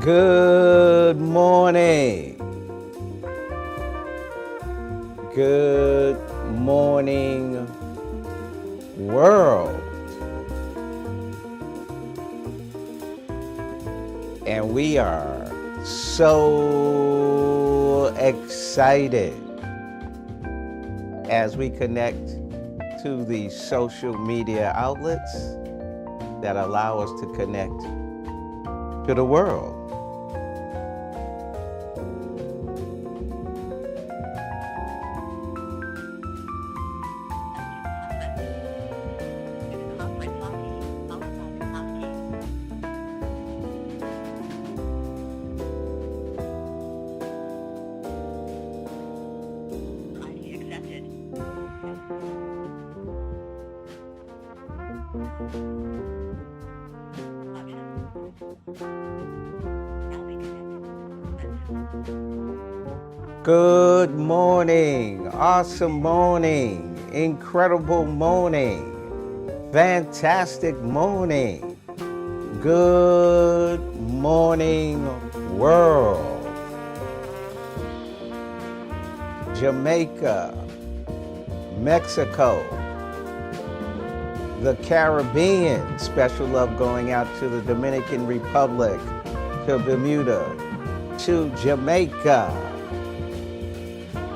Good morning. Good morning, world. And we are so excited as we connect to the social media outlets that allow us to connect to the world. Good morning, awesome morning, incredible morning, fantastic morning. Good morning, world. Jamaica, Mexico, the Caribbean, special love going out to the Dominican Republic, to Bermuda, to Jamaica.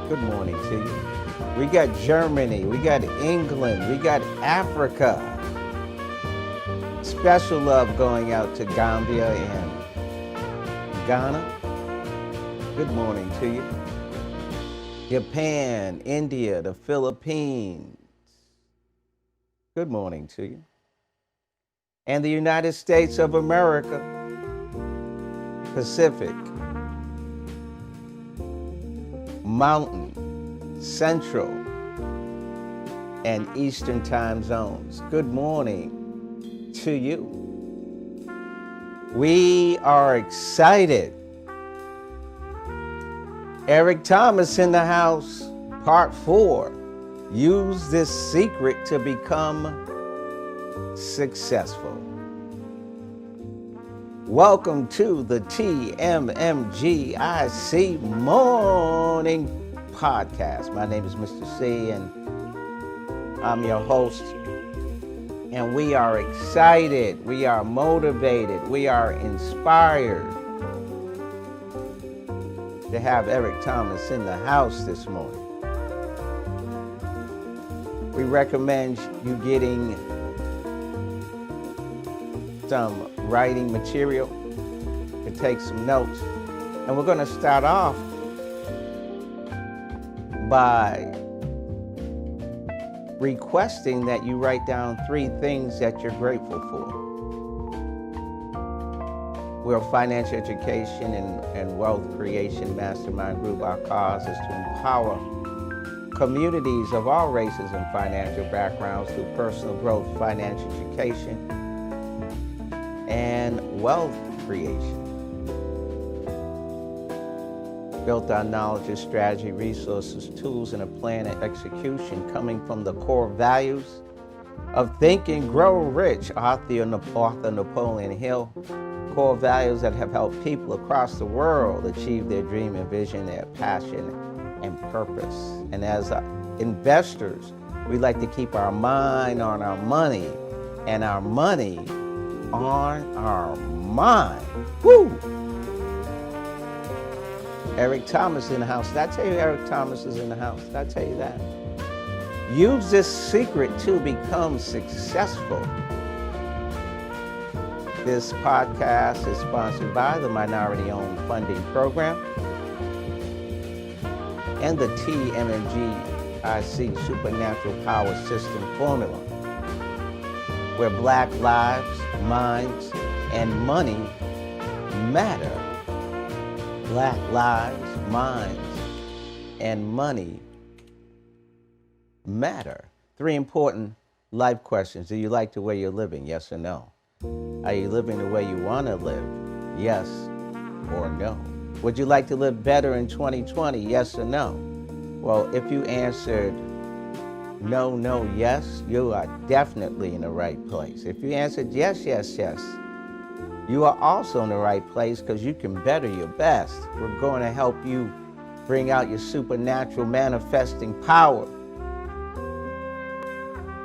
Good morning to you. We got Germany, we got England, we got Africa. Special love going out to Gambia and Ghana. Good morning to you. Japan, India, the Philippines. Good morning to you. And the United States of America, Pacific, Mountain, Central, and Eastern time zones. Good morning to you. We are excited. Eric Thomas in the house, part 4. Use this secret to become successful. Welcome to the TMMGIC Morning Podcast. My name is Mr. C, and I'm your host. And we are excited, we are motivated, we are inspired to have Eric Thomas in the house this morning. We recommend you getting some writing material to take some notes. And we're going to start off by requesting that you write down 3 things that you're grateful for. We're a financial education and wealth creation mastermind group. Our cause is to empower communities of all races and financial backgrounds through personal growth, financial education, and wealth creation. Built on knowledge of strategy, resources, tools, and a plan of execution coming from the core values of Think and Grow Rich, author Napoleon Hill. Core values that have helped people across the world achieve their dream and vision, their passion and purpose. And as investors, we like to keep our mind on our money and our money on our mind. Woo! Eric Thomas in the house. Did I tell you Eric Thomas is in the house? Did I tell you that? Use this secret to become successful. This podcast is sponsored by the Minority Owned Funding Program and the TMMGIC Supernatural Power System Formula, where Black lives, minds, and money matter. Black lives, minds, and money matter. 3 important life questions. Do you like the way you're living? Yes or no? Are you living the way you want to live? Yes or no? Would you like to live better in 2020? Yes or no? Well, if you answered no, no, yes, you are definitely in the right place. If you answered yes, yes, yes, You are also in the right place because you can better your best. We're going to help you bring out your supernatural manifesting power.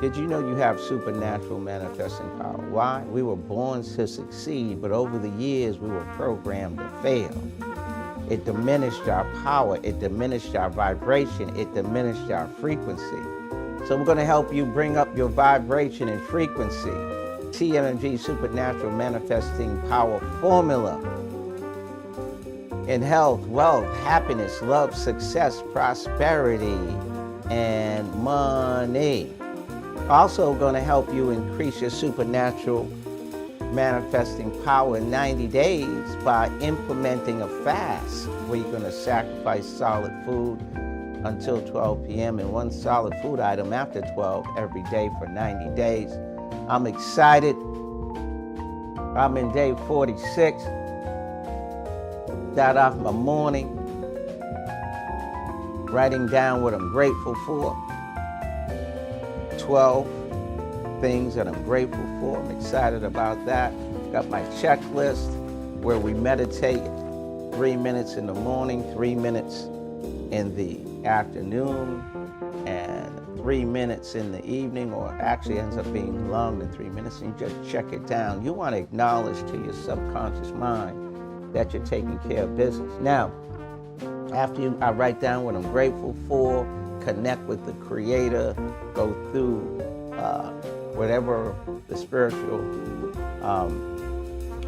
Did you know you have supernatural manifesting power? Why? We were born to succeed, but over the years we were programmed to fail. It diminished our power, it diminished our vibration, it diminished our frequency. So we're going to help you bring up your vibration and frequency. TMMG Supernatural Manifesting Power Formula. In health, wealth, happiness, love, success, prosperity, and money. Also going to help you increase your supernatural manifesting power in 90 days by implementing a fast where you're going to sacrifice solid food until 12 p.m. and one solid food item after 12 every day for 90 days. I'm excited. I'm in day 46. Start off my morning writing down what I'm grateful for. 12 things that I'm grateful for. I'm excited about that. Got my checklist where we meditate 3 minutes in the morning, 3 minutes in the afternoon, and 3 minutes in the evening, or actually ends up being longer than 3 minutes, and you just check it down. You want to acknowledge to your subconscious mind that you're taking care of business. Now, after I write down what I'm grateful for, connect with the Creator, go through whatever the spiritual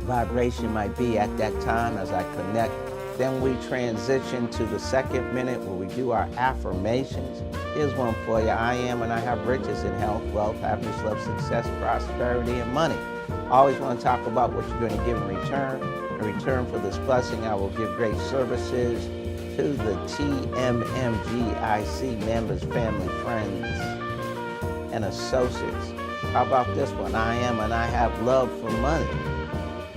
vibration might be at that time as I connect. Then we transition to the second minute where we do our affirmations. Here's one for you. I am and I have riches in health, wealth, happiness, love, success, prosperity, and money. Always want to talk about what you're going to give in return. In return for this blessing, I will give great services to the TMMGIC members, family, friends, and associates. How about this one? I am and I have love for money.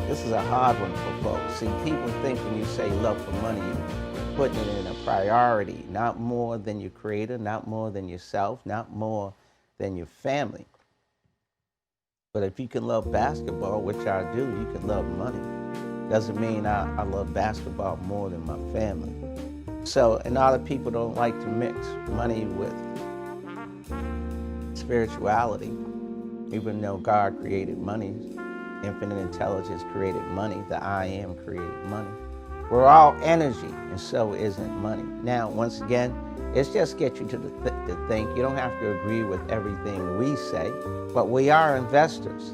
This is a hard one for folks. See, people think when you say love for money, you're putting it in a priority, not more than your Creator, not more than yourself, not more than your family. But if you can love basketball, which I do, you can love money. Doesn't mean I love basketball more than my family. So, and a lot of people don't like to mix money with spirituality, even though God created money. Infinite intelligence created money. The I am created money. We're all energy, and so isn't money. Now, once again, it's just get you to think. You don't have to agree with everything we say, but we are investors.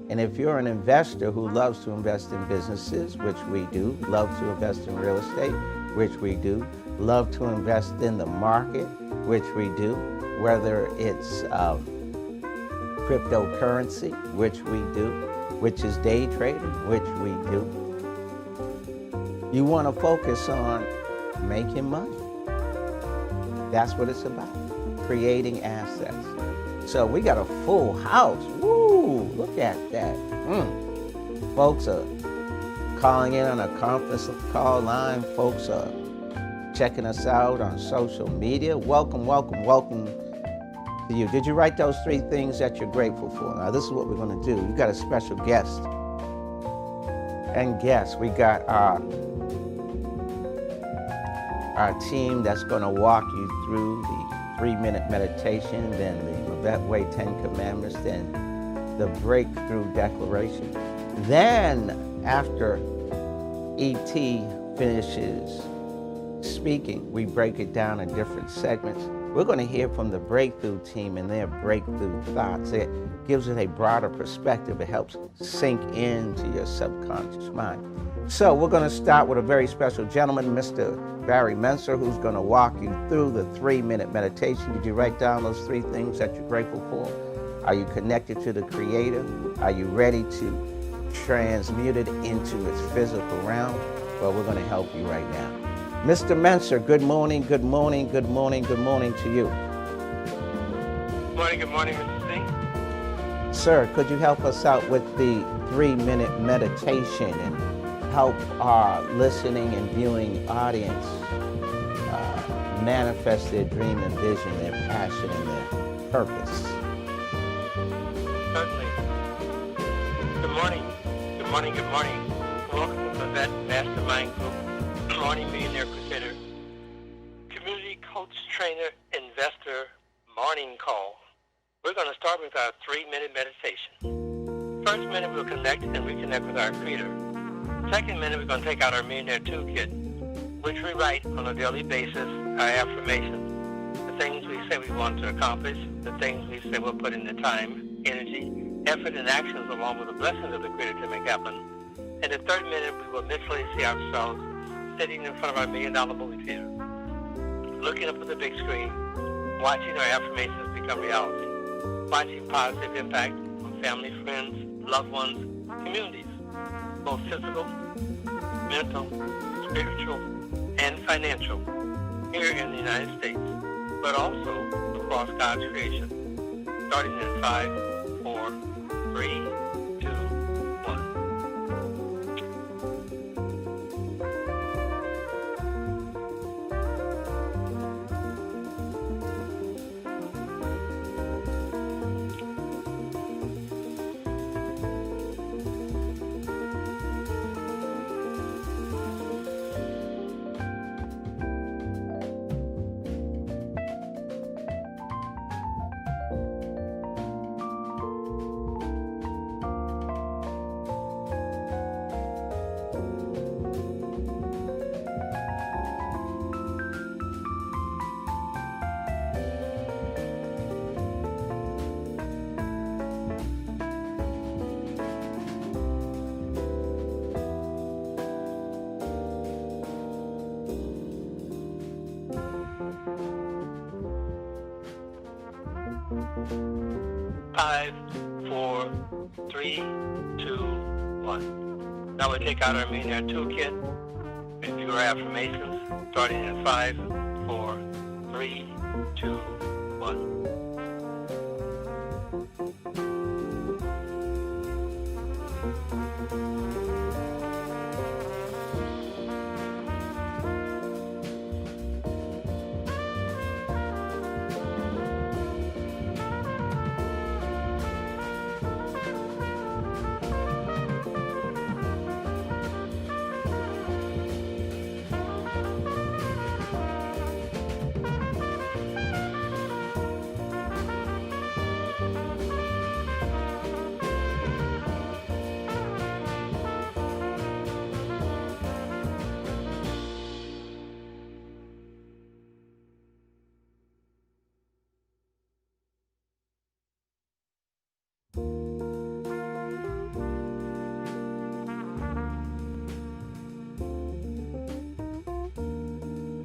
And if you're an investor who loves to invest in businesses, which we do, love to invest in real estate, which we do, love to invest in the market, which we do, whether it's cryptocurrency, which we do, which is day trading, which we do. You want to focus on making money. That's what it's about, creating assets. So we got a full house. Woo, look at that. Folks are calling in on a conference call line. Folks are checking us out on social media. Welcome, welcome, welcome to you. Did you write those 3 things that you're grateful for? Now, this is what we're going to do. You got a special guest. And guest, we got our team that's going to walk you through the 3-minute meditation, then the Levet Way 10 Commandments, then the Breakthrough Declaration. Then, after E.T. finishes speaking, we break it down in different segments. We're going to hear from the breakthrough team and their breakthrough thoughts. It gives it a broader perspective. It helps sink into your subconscious mind. So we're going to start with a very special gentleman, Mr. Barry Menser, who's going to walk you through the 3-minute meditation. Did you write down those 3 things that you're grateful for? Are you connected to the Creator? Are you ready to transmute it into its physical realm? Well, we're going to help you right now. Mr. Menser, good morning, good morning, good morning, good morning to you. Good morning, Mr. Singh. Sir, could you help us out with the 3-minute meditation and help our listening and viewing audience manifest their dream and vision, their passion and their purpose? Certainly. Good morning. Good Good morning. Welcome to the Vet Mastermind Group, Morning Millionaire Crusader, Community Coach Trainer Investor Morning Call. We're going to start with our 3-minute meditation. First minute, we'll connect and reconnect with our Creator. Second minute, we're going to take out our Millionaire Toolkit, which we write on a daily basis, our affirmations, the things we say we want to accomplish, the things we say we'll put in the time, energy, effort, and actions along with the blessings of the Creator to make happen. In the third minute, we will mentally see ourselves sitting in front of our $1 million movie theater, looking up at the big screen, watching our affirmations become reality, watching positive impact on family, friends, loved ones, communities, both physical, mental, spiritual, and financial, here in the United States, but also across God's creation, starting in 5, 4, 3, 2, 1. 5, 4, 3, 2, 1. Now we take out our Millionaire Toolkit, review our affirmations, starting in 5, 4, 3, 2, 1.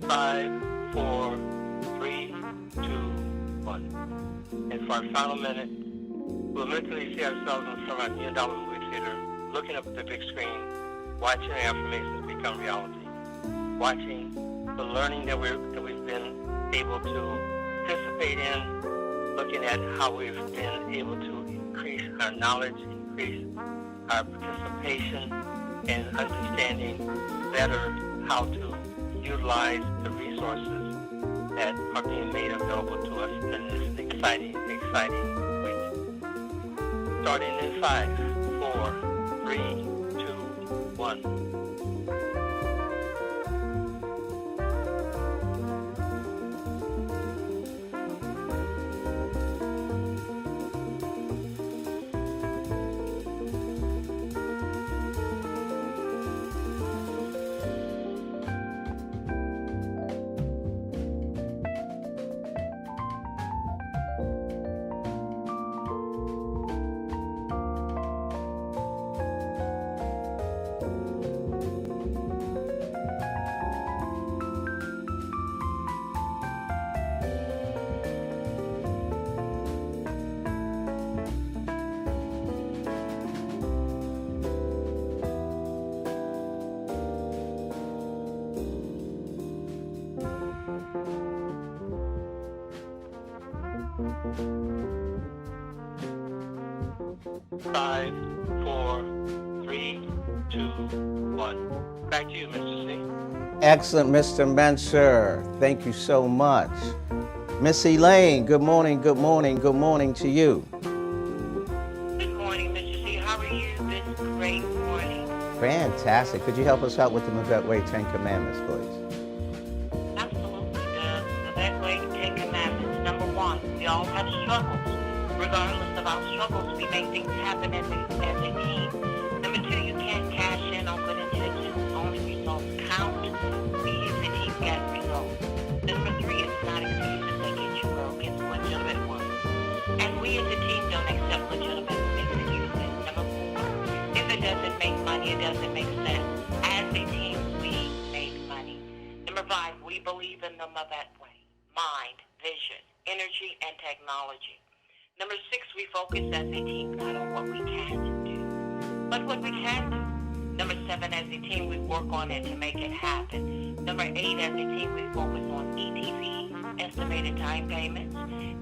5, 4, 3, 2, 1. And for our final minute, we'll mentally see ourselves in front of our $1 million movie theater, looking up at the big screen, watching our affirmations become reality, watching the learning that we've been able to participate in, looking at how we've been able to increase our knowledge, increase our participation, and understanding better how to utilize the resources that are being made available to us in this exciting week. Starting in 5, 4, 3, 2, 1. 5, 4, 3, 2, 1. Back to you, Mr. C. Excellent, Mr. Menser. Thank you so much. Miss Elaine, good morning to you. Good morning, Mr. C. How are you this great morning? Fantastic. Could you help us out with the Mavette Way 10 Commandments, please? Absolutely. The best way to Ten Commandments. Number one, we all have struggles. Regardless of our struggles, we make things happen as a team. Number two, you can't cash in on good intentions. Only results count. We as a team get results. Number three, it's not excuses that get you broke. It's legitimate ones. And we as a team don't accept legitimate excuses. Number four, if it doesn't make money, it doesn't make sense. As a team, we make money. Number five, we believe in the Mavette way. Mind, vision, energy, and technology. Number six, we focus as a team not on what we can't do, but what we can do. Number seven, as a team, we work on it to make it happen. Number eight, as a team, we focus on ETVs, estimated time payments.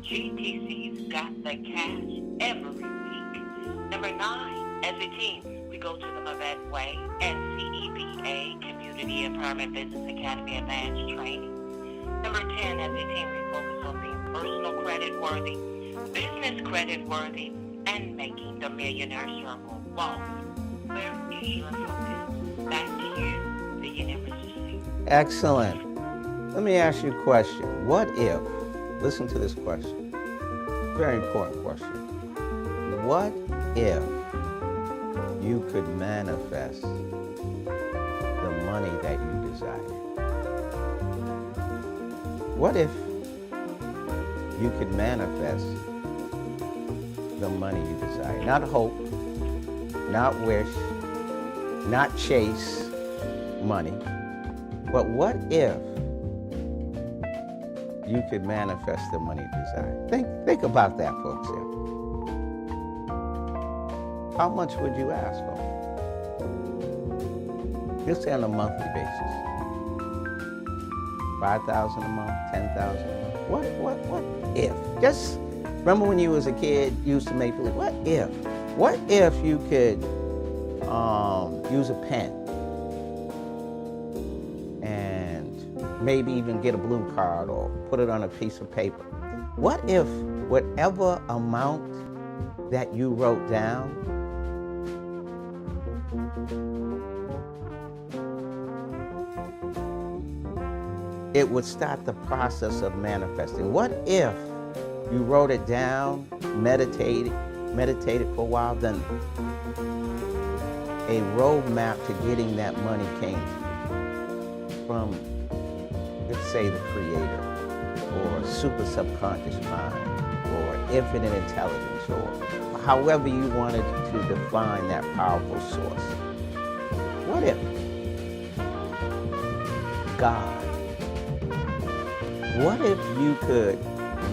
GTCs, got the cash every week. Number nine, as a team, we go to the Mavette Way and CEBA, Community Empowerment Business Academy Advanced Training. Number 10, as a team, we focus on being personal credit worthy, business credit worthy, and making the millionaire circle. Whoa, where is your focus? Back to you, the University. Excellent. Let me ask you a question. What if, listen to this question, very important question. What if you could manifest the money that you desire? What if you could manifest the money you desire? Not hope, not wish, not chase money, but what if you could manifest the money you desire? Think about that, folks. Here. How much would you ask for? Let's say on a monthly basis. 5,000 a month, 10,000 a month. What if? Just remember when you was a kid, you used to make believe. What if? What if you could use a pen and maybe even get a blue card or put it on a piece of paper? What if whatever amount that you wrote down, it would start the process of manifesting? What if you wrote it down, meditated for a while, then a roadmap to getting that money came from, let's say, the creator, or super subconscious mind, or infinite intelligence, or however you wanted to define that powerful source? What if God? What if you could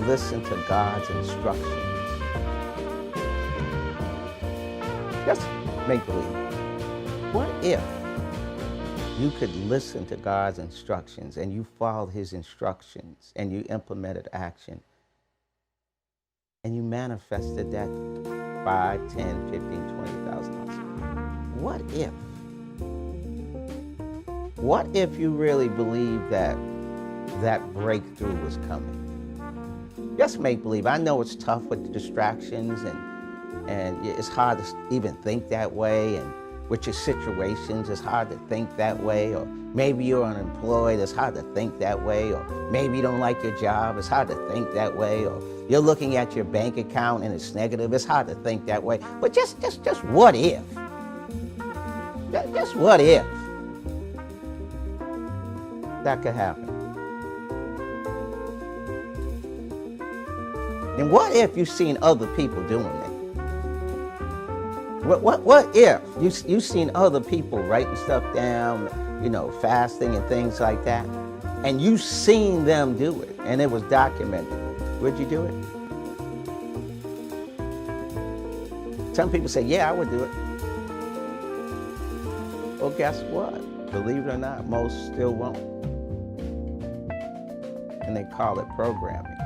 listen to God's instructions? Just make believe. What if you could listen to God's instructions and you followed his instructions and you implemented action and you manifested that 5, 10, 15, 20,000 dollars? What if? What if you really believe that breakthrough was coming? Just make believe. I know it's tough with the distractions and it's hard to even think that way, and with your situations it's hard to think that way, or maybe you're unemployed, it's hard to think that way, or maybe you don't like your job, it's hard to think that way, or you're looking at your bank account and it's negative, it's hard to think that way. But just what if? Just what if that could happen? And what if you've seen other people doing it? What if you've seen other people writing stuff down, fasting and things like that, and you've seen them do it, and it was documented? Would you do it? Some people say, yeah, I would do it. Well, guess what? Believe it or not, most still won't. And they call it programming.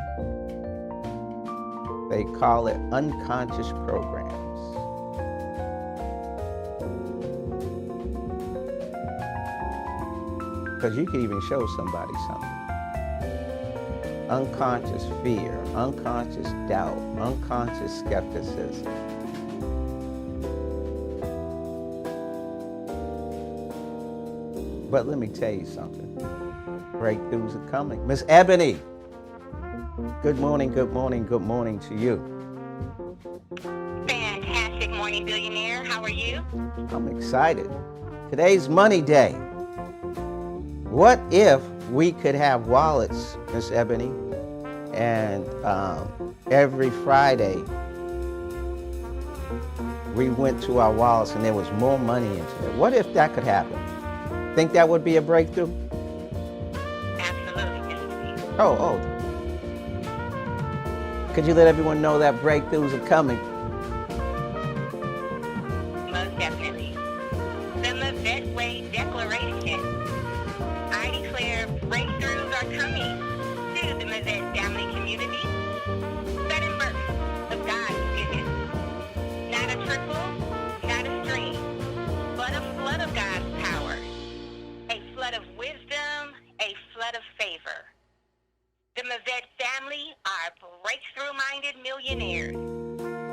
They call it unconscious programs. Because you can even show somebody something. Unconscious fear, unconscious doubt, unconscious skepticism. But let me tell you something. Breakthroughs are coming. Miss Ebony, good morning, good morning, good morning to you. Fantastic morning, billionaire. How are you? I'm excited. Today's Money Day. What if we could have wallets, Miss Ebony, and every Friday we went to our wallets and there was more money into it? What if that could happen? Think that would be a breakthrough? Absolutely, Mr. C. Oh. Could you let everyone know that breakthroughs are coming? Most definitely. The Mavette Way Declaration. I declare breakthroughs are coming to the Mavette family community. Sudden birth of God's goodness. Not a trickle, not a stream, but a flood of God's power. A flood of wisdom, a flood of favor. The Mavette family are breakthrough-minded millionaires.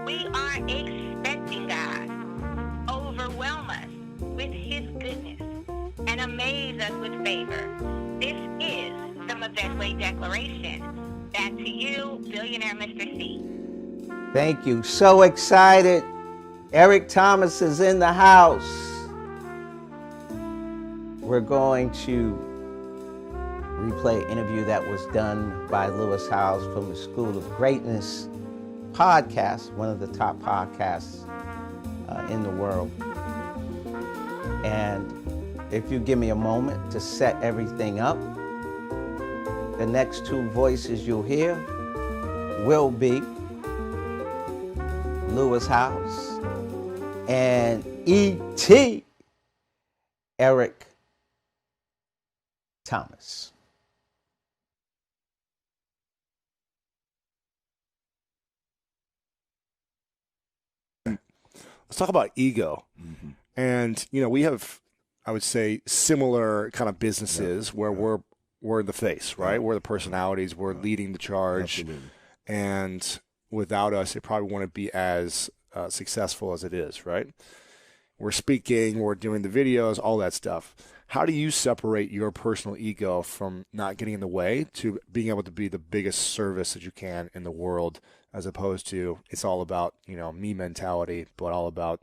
We are expecting God overwhelm us with His goodness and amaze us with favor. This is the Mavette Way Declaration. Back to you, billionaire Mr. C. Thank you. So excited. Eric Thomas is in the house. We're going to replay an interview that was done by Lewis Howes from the School of Greatness podcast, one of the top podcasts in the world. And if you give me a moment to set everything up, the next two voices you'll hear will be Lewis Howes and E.T. Eric Thomas. Let's talk about ego. Mm-hmm. And, we have, I would say, similar kind of businesses where we're the face, right? We're the personalities. We're leading the charge. Absolutely. And without us, it probably wouldn't be as successful as it is, right? We're speaking, we're doing the videos, all that stuff. How do you separate your personal ego from not getting in the way to being able to be the biggest service that you can in the world, as opposed to it's all about, me mentality, but all about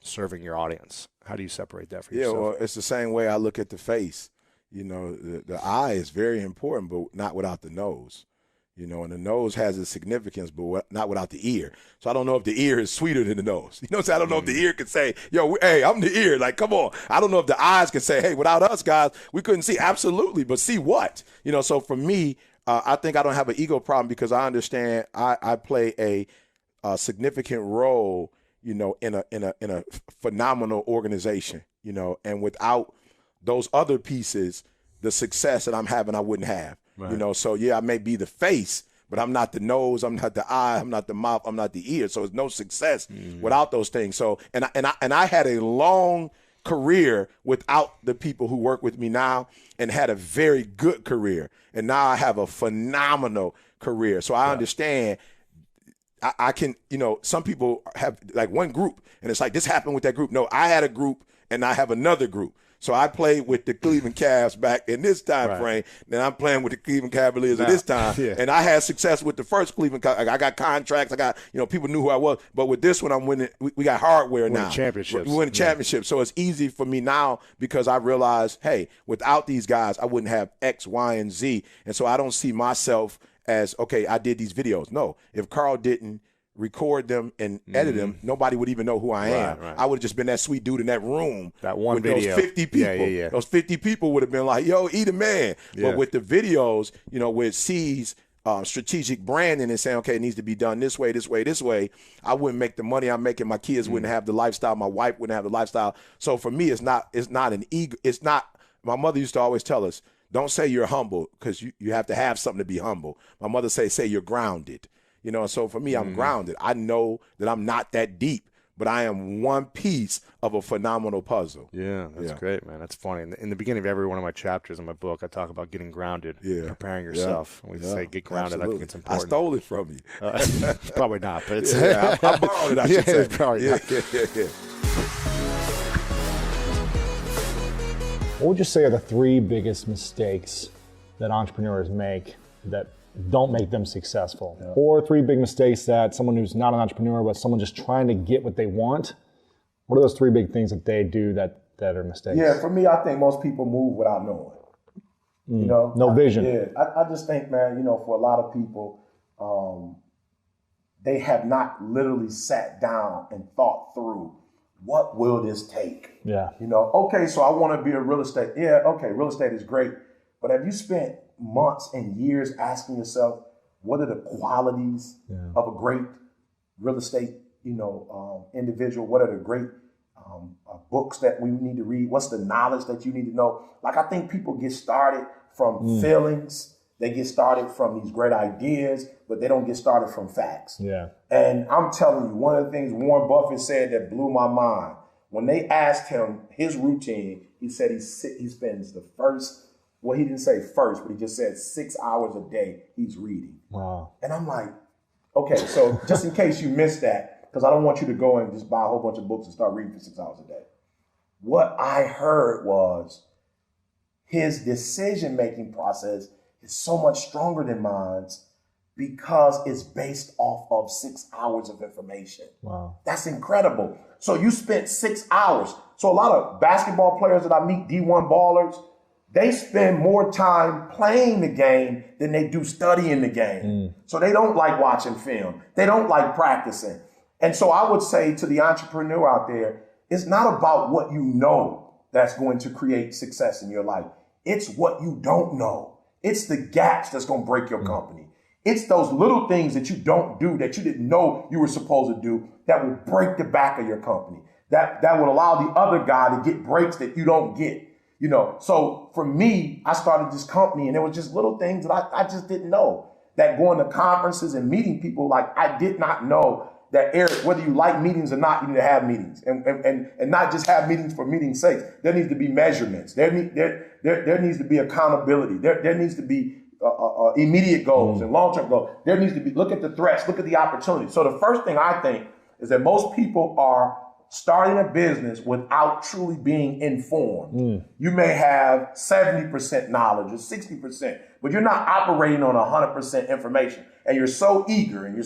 serving your audience? How do you separate that for yourself? Yeah, well, it's the same way I look at the face. The eye is very important, but not without the nose. And the nose has its significance, but not without the ear. So I don't know if the ear is sweeter than the nose. So I don't know if the ear can say, hey, I'm the ear. Like, come on. I don't know if the eyes can say, hey, without us, guys, we couldn't see. Absolutely. But see what? So for me, I think I don't have an ego problem because I understand I play a significant role, in a phenomenal organization, and without those other pieces, the success that I'm having, I wouldn't have. Right. So I may be the face, but I'm not the nose, I'm not the eye, I'm not the mouth, I'm not the ear. So it's no success without those things. So and I had a long career without the people who work with me now, and had a very good career. And now I have a phenomenal career. So I understand. I can, some people have like one group, and it's like this happened with that group. No, I had a group, and I have another group. So I played with the Cleveland Cavs back in this time frame. Then I'm playing with the Cleveland Cavaliers at this time. Yeah. And I had success with the first Cleveland. I got contracts. I got, people knew who I was. But with this one, I'm winning. We got hardware now. Championships. We win championships. So it's easy for me now because I realize, hey, without these guys, I wouldn't have X, Y, and Z. And so I don't see myself as, okay, I did these videos. No, if Carl didn't record them and edit them, nobody would even know who I am. Right. I would have just been that sweet dude in that room. That one with video. Those 50 people. Those 50 people would have been like, yo, eat a man. Yeah. But with the videos, with C's strategic branding and saying, okay, it needs to be done this way, this way, this way, I wouldn't make the money I'm making. My kids wouldn't have the lifestyle. My wife wouldn't have the lifestyle. So for me, it's not an ego. It's not, my mother used to always tell us, don't say you're humble because you have to have something to be humble. My mother say you're grounded. So for me, I'm grounded. I know that I'm not that deep, but I am one piece of a phenomenal puzzle. Yeah, that's great, man. That's funny. In the beginning of every one of my chapters in my book, I talk about getting grounded, preparing yourself. We say get grounded. Absolutely. I think it's important. I stole it from you. Probably not, but it's I borrowed it, I should say. Probably not. What would you say are the 3 biggest mistakes that entrepreneurs make that don't make them successful? Yeah. Or 3 big mistakes that someone who's not an entrepreneur, but someone just trying to get what they want, what are those 3 big things that they do that are mistakes? Yeah, for me, I think most people move without knowing. You know, no vision. I just think, man, you know, for a lot of people, they have not literally sat down and thought through, what will this take? Yeah. You know, okay, so I want to be a real estate. Yeah, okay, real estate is great. But have you spent months and years asking yourself, what are the qualities of a great real estate, individual? What are the great books that we need to read? What's the knowledge that you need to know? Like, I think people get started from feelings. They get started from these great ideas, but they don't get started from facts. Yeah. And I'm telling you, one of the things Warren Buffett said that blew my mind, when they asked him his routine, he said he spends the first, well, he didn't say first, but he just said 6 hours a day he's reading. Wow. And I'm like, okay, so just in case you missed that, because I don't want you to go and just buy a whole bunch of books and start reading for 6 hours a day. What I heard was his decision-making process is so much stronger than mine's because it's based off of 6 hours of information. Wow. That's incredible. So you spent 6 hours. So a lot of basketball players that I meet, D1 ballers, they spend more time playing the game than they do studying the game. So they don't like watching film. They don't like practicing. And so I would say to the entrepreneur out there, it's not about what you know that's going to create success in your life. It's what you don't know. It's the gaps that's going to break your company. It's those little things that you don't do that you didn't know you were supposed to do that will break the back of your company. That will allow the other guy to get breaks that you don't get. You know, so for me, I started this company and there was just little things that I just didn't know. That going to conferences and meeting people, like I did not know that, Eric, whether you like meetings or not, you need to have meetings and not just have meetings for meeting's sake. There needs to be measurements. There needs to be accountability. There needs to be immediate goals and long-term goals. There needs to be, look at the threats, look at the opportunities. So the first thing I think is that most people are starting a business without truly being informed. You may have 70% knowledge or 60%, but you're not operating on 100% information. And you're so eager and you're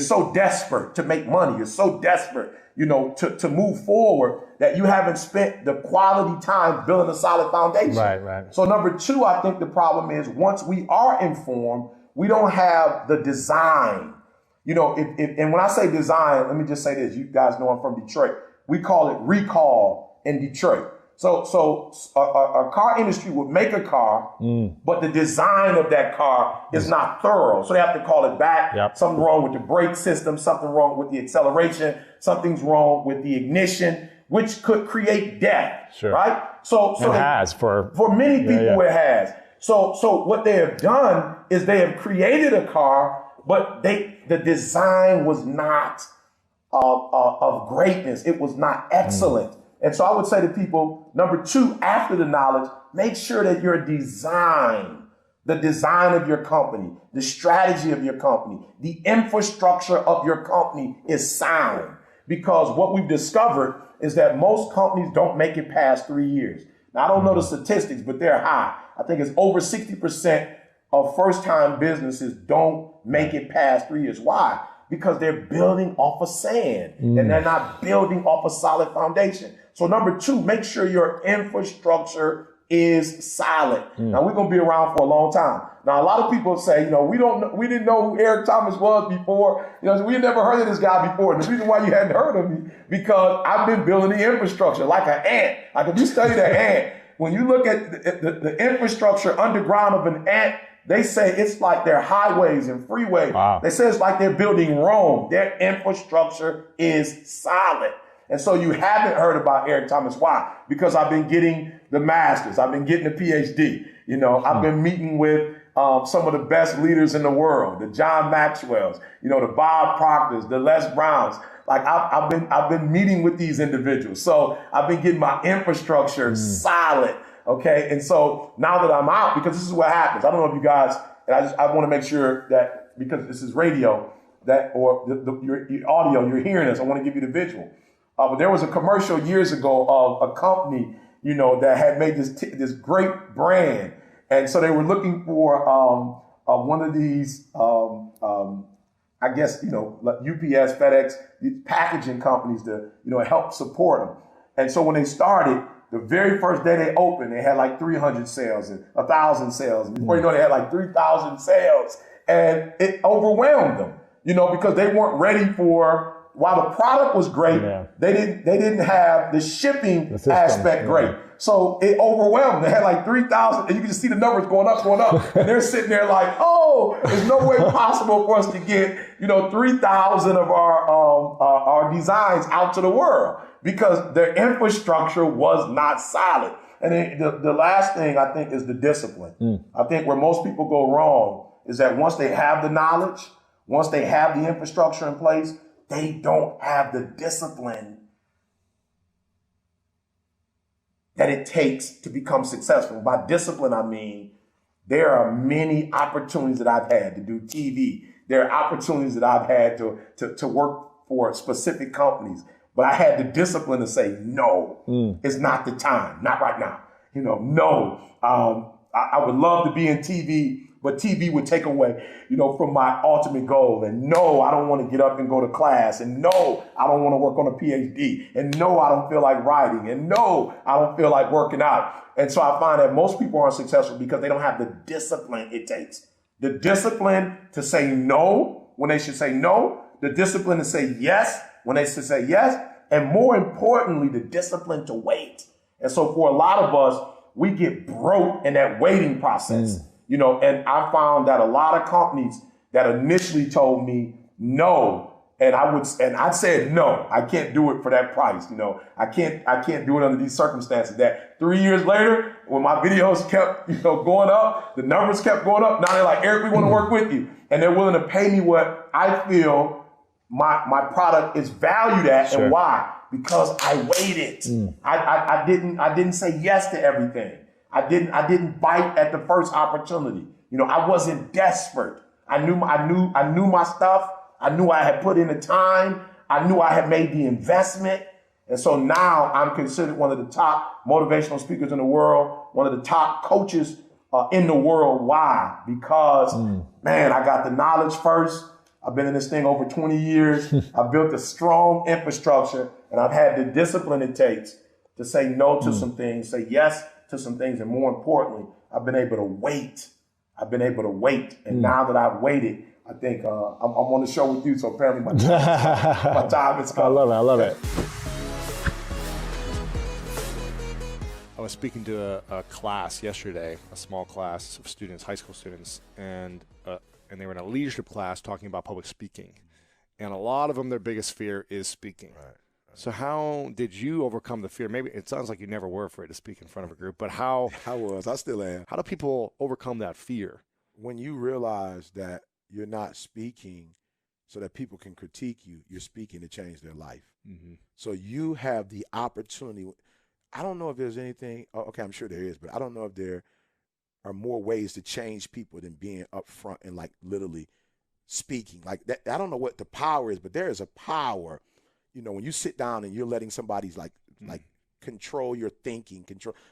so desperate to make money. You're so desperate, to move forward that you haven't spent the quality time building a solid foundation. Right. So number 2, I think the problem is once we are informed, we don't have the design. And when I say design, let me just say this. You guys know I'm from Detroit. We call it recall in Detroit. So a car industry would make a car, but the design of that car is not thorough. So they have to call it back. Yep. Something wrong with the brake system, something wrong with the acceleration, something's wrong with the ignition, which could create death. Sure. Right? So it has for many people. It has. So what they have done is they have created a car, but the design was not of greatness. It was not excellent. And so I would say to people, number 2, after the knowledge, make sure that your design, the design of your company, the strategy of your company, the infrastructure of your company is sound. Because what we've discovered is that most companies don't make it past 3 years. Now, I don't know the statistics, but they're high. I think it's over 60% of first-time businesses don't make it past 3 years. Why? Because they're building off of sand and they're not building off a solid foundation. So number 2, make sure your infrastructure is solid. Now we're going to be around for a long time. Now, a lot of people say, we didn't know who Eric Thomas was before. We had never heard of this guy before. And the reason why you hadn't heard of me, because I've been building the infrastructure like an ant. Like if you study the ant, when you look at the infrastructure underground of an ant, they say it's like their highways and freeways. Wow. They say it's like they're building Rome. Their infrastructure is solid. And so you haven't heard about Eric Thomas. Why? Because I've been getting the master's. I've been getting the PhD. I've been meeting with some of the best leaders in the world, the John Maxwells, the Bob Proctors, the Les Browns. Like I've been meeting with these individuals. So I've been getting my infrastructure solid. Okay. And so now that I'm out, because this is what happens. I don't know if you guys, and I want to make sure that because this is radio, that or your audio, you're hearing this. I want to give you the visual. But there was a commercial years ago of a company, that had made this great brand. And so they were looking for one of these, I guess, like UPS, FedEx, these packaging companies to, help support them. And so when they started, the very first day they opened, they had like 300 sales and 1,000 sales. And before you know, they had like 3,000 sales. And it overwhelmed them, because they weren't ready for, while the product was great, they didn't have the shipping aspect great. So it overwhelmed. They had like 3,000, and you can just see the numbers going up. And they're sitting there like, oh, there's no way possible for us to get, 3,000 of our designs out to the world because their infrastructure was not solid. And then the last thing I think is the discipline. I think where most people go wrong is that once they have the knowledge, once they have the infrastructure in place, they don't have the discipline that it takes to become successful. By discipline, I mean there are many opportunities that I've had to do TV. There are opportunities that I've had to work for specific companies, but I had the discipline to say, no, it's not the time, not right now. No, I would love to be in TV, but TV would take away, from my ultimate goal. And no, I don't want to get up and go to class. And no, I don't want to work on a PhD. And no, I don't feel like writing. And no, I don't feel like working out. And so I find that most people aren't successful because they don't have the discipline it takes. The discipline to say no when they should say no. The discipline to say yes when they should say yes. And more importantly, the discipline to wait. And so for a lot of us, we get broke in that waiting process. And I found that a lot of companies that initially told me no, and I said no, I can't do it for that price. I can't do it under these circumstances. That 3 years later, when my videos kept, going up, the numbers kept going up. Now they're like, Eric, we want to work with you, and they're willing to pay me what I feel my product is valued at. Sure. And why? Because I waited. I didn't say yes to everything. I didn't bite at the first opportunity. I wasn't desperate. I knew my stuff. I knew I had put in the time. I knew I had made the investment. And so now I'm considered one of the top motivational speakers in the world, one of the top coaches in the world. Why? Because, man, I got the knowledge first. I've been in this thing over 20 years. I've built a strong infrastructure, and I've had the discipline it takes to say no to some things, say yes to some things, and more importantly, I've been able to wait. And now that I've waited, I think I'm on the show with you, so apparently my time is come. I love it. I was speaking to a class yesterday, a small class of students, high school students, and they were in a leadership class talking about public speaking. And a lot of them, their biggest fear is speaking. Right. So how did you overcome the fear? Maybe it sounds like you never were afraid to speak in front of a group, but how? I still am. How do people overcome that fear? When you realize that you're not speaking so that people can critique you, you're speaking to change their life. Mm-hmm. So you have the opportunity. I don't know if there's anything, okay, I'm sure there is, but I don't know if there are more ways to change people than being up front and like literally speaking. Like that, I don't know what the power is, but there is a power. When you sit down and you're letting somebody's like control your thinking,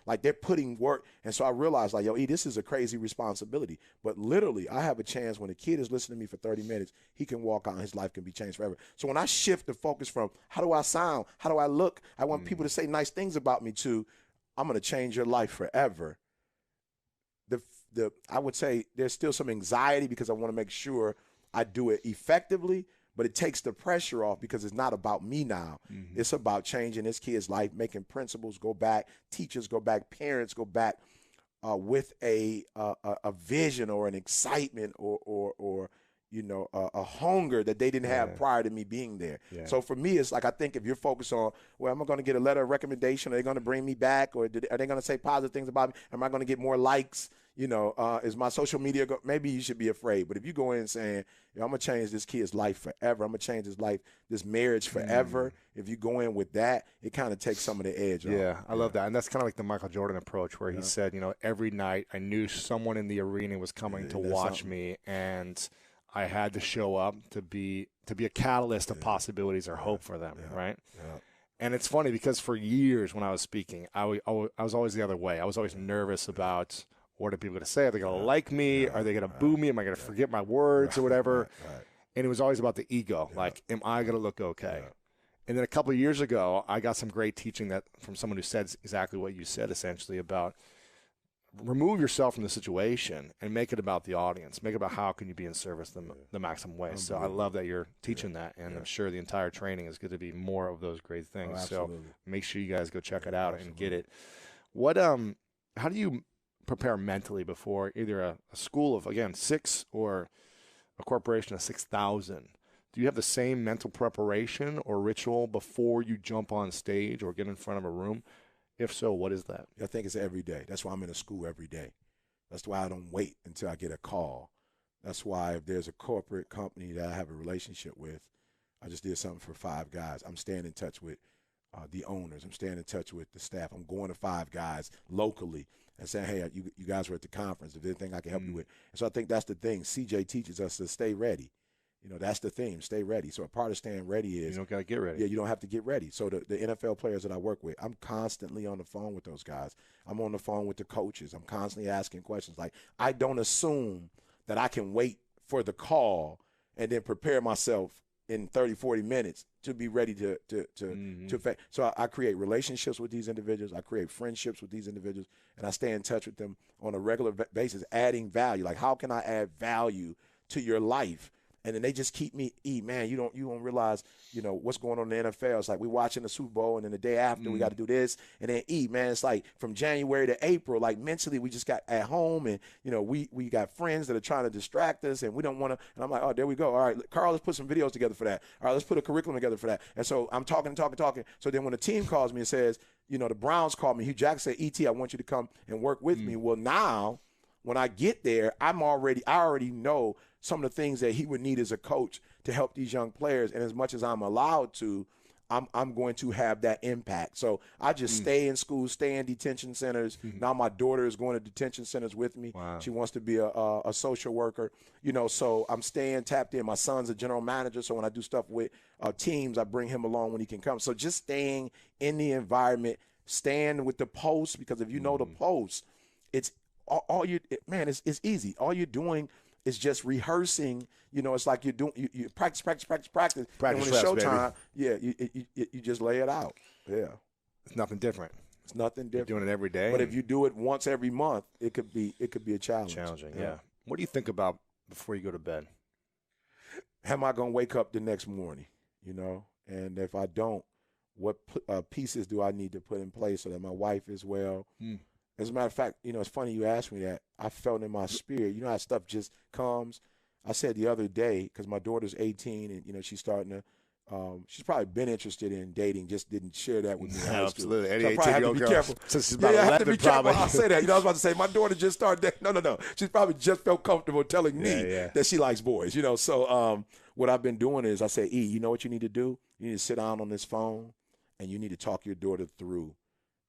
like they're putting work. And so I realized like, this is a crazy responsibility. But literally I have a chance when a kid is listening to me for 30 minutes, he can walk out and his life can be changed forever. So when I shift the focus from how do I sound, how do I look, I want people to say nice things about me to, I'm going to change your life forever. I would say there's still some anxiety because I want to make sure I do it effectively, but it takes the pressure off because it's not about me now. Mm-hmm. It's about changing this kid's life, making principals go back, teachers go back, parents go back with a vision or an excitement or a hunger that they didn't have prior to me being there. Yeah. So for me, it's like I think if you're focused on, well, am I going to get a letter of recommendation? Are they going to bring me back? Or are they going to say positive things about me? Am I going to get more likes? Is my social media maybe you should be afraid. But if you go in saying, I'm going to change this kid's life forever, I'm going to change his life, this marriage forever. If you go in with that, it kind of takes some of the edge off. Yeah, I love that. And that's kind of like the Michael Jordan approach where he said, every night I knew someone in the arena was coming to watch me, and I had to show up to be a catalyst of possibilities or hope for them, right? Yeah. And it's funny because for years when I was speaking, I was always the other way. I was always nervous about what are people going to say? Are they going to like me? Are they going to boo me? Am I going to forget my words or whatever? And it was always about the ego. Like, am I going to look okay? And then a couple of years ago, I got some great teaching that from someone who said exactly what you said, essentially, about remove yourself from the situation and make it about the audience. Make it about how can you be in service the maximum way. So I love that you're teaching that, and I'm sure the entire training is going to be more of those great things. So make sure you guys go check it out and get it. What how do you prepare mentally before either a school of, again, 6 or a corporation of 6,000? Do you have the same mental preparation or ritual before you jump on stage or get in front of a room? If so, what is that? I think it's every day. That's why I'm in a school every day. That's why I don't wait until I get a call. That's why if there's a corporate company that I have a relationship with, I just did something for 5 Guys. I'm staying in touch with the owners. I'm staying in touch with the staff. I'm going to 5 Guys locally and saying, hey, you guys were at the conference. If there's anything I can help you with. And so I think that's the thing. CJ teaches us to stay ready. You know, that's the theme, stay ready. So a part of staying ready is – you don't got to get ready. Yeah, you don't have to get ready. So the NFL players that I work with, I'm constantly on the phone with those guys. I'm on the phone with the coaches. I'm constantly asking questions. Like, I don't assume that I can wait for the call and then prepare myself in 30, 40 minutes to be ready to so I create relationships with these individuals. I create friendships with these individuals, and I stay in touch with them on a regular basis, adding value. Like, how can I add value to your life? And then they just keep me, man, you don't realize, you know, what's going on in the NFL. It's like we watching the Super Bowl, and then the day after we got to do this. And then man, it's like from January to April, like mentally we just got at home, and, you know, we got friends that are trying to distract us, and we don't want to. And I'm like, oh, there we go. All right, Carl, let's put some videos together for that. All right, let's put a curriculum together for that. And so I'm talking. So then when the team calls me and says, you know, the Browns called me, Hugh Jackson said, E.T., I want you to come and work with me. Well, now when I get there, I already know some of the things that he would need as a coach to help these young players. And as much as I'm allowed to, I'm going to have that impact. So I just stay in school, stay in detention centers. Now my daughter is going to detention centers with me. Wow. She wants to be a social worker, you know, so I'm staying tapped in. My son's a general manager, so when I do stuff with teams, I bring him along when he can come. So just staying in the environment, staying with the post, because if you know the post, it's it's easy. All you're doing is just rehearsing. You know, it's like you're doing you practice. And when it's showtime, you just lay it out. Yeah, it's nothing different. It's nothing different. You're doing it every day. But if you do it once every month, it could be a challenge. Challenging, yeah. What do you think about before you go to bed? Am I going to wake up the next morning? You know, and if I don't, what pieces do I need to put in place so that my wife is well? As a matter of fact, you know, it's funny you asked me that. I felt in my spirit. You know how stuff just comes? I said the other day, because my daughter's 18 and, you know, she's starting to she's probably been interested in dating, just didn't share that with me in high school. Absolutely. So I probably have to be careful. Since she's about I have to be careful. probably. I'll say that. You know, I was about to say, my daughter just started dating. No. She's probably just felt comfortable telling me that she likes boys, you know. So what I've been doing is I say, E, you know what you need to do? You need to sit down on this phone and you need to talk your daughter through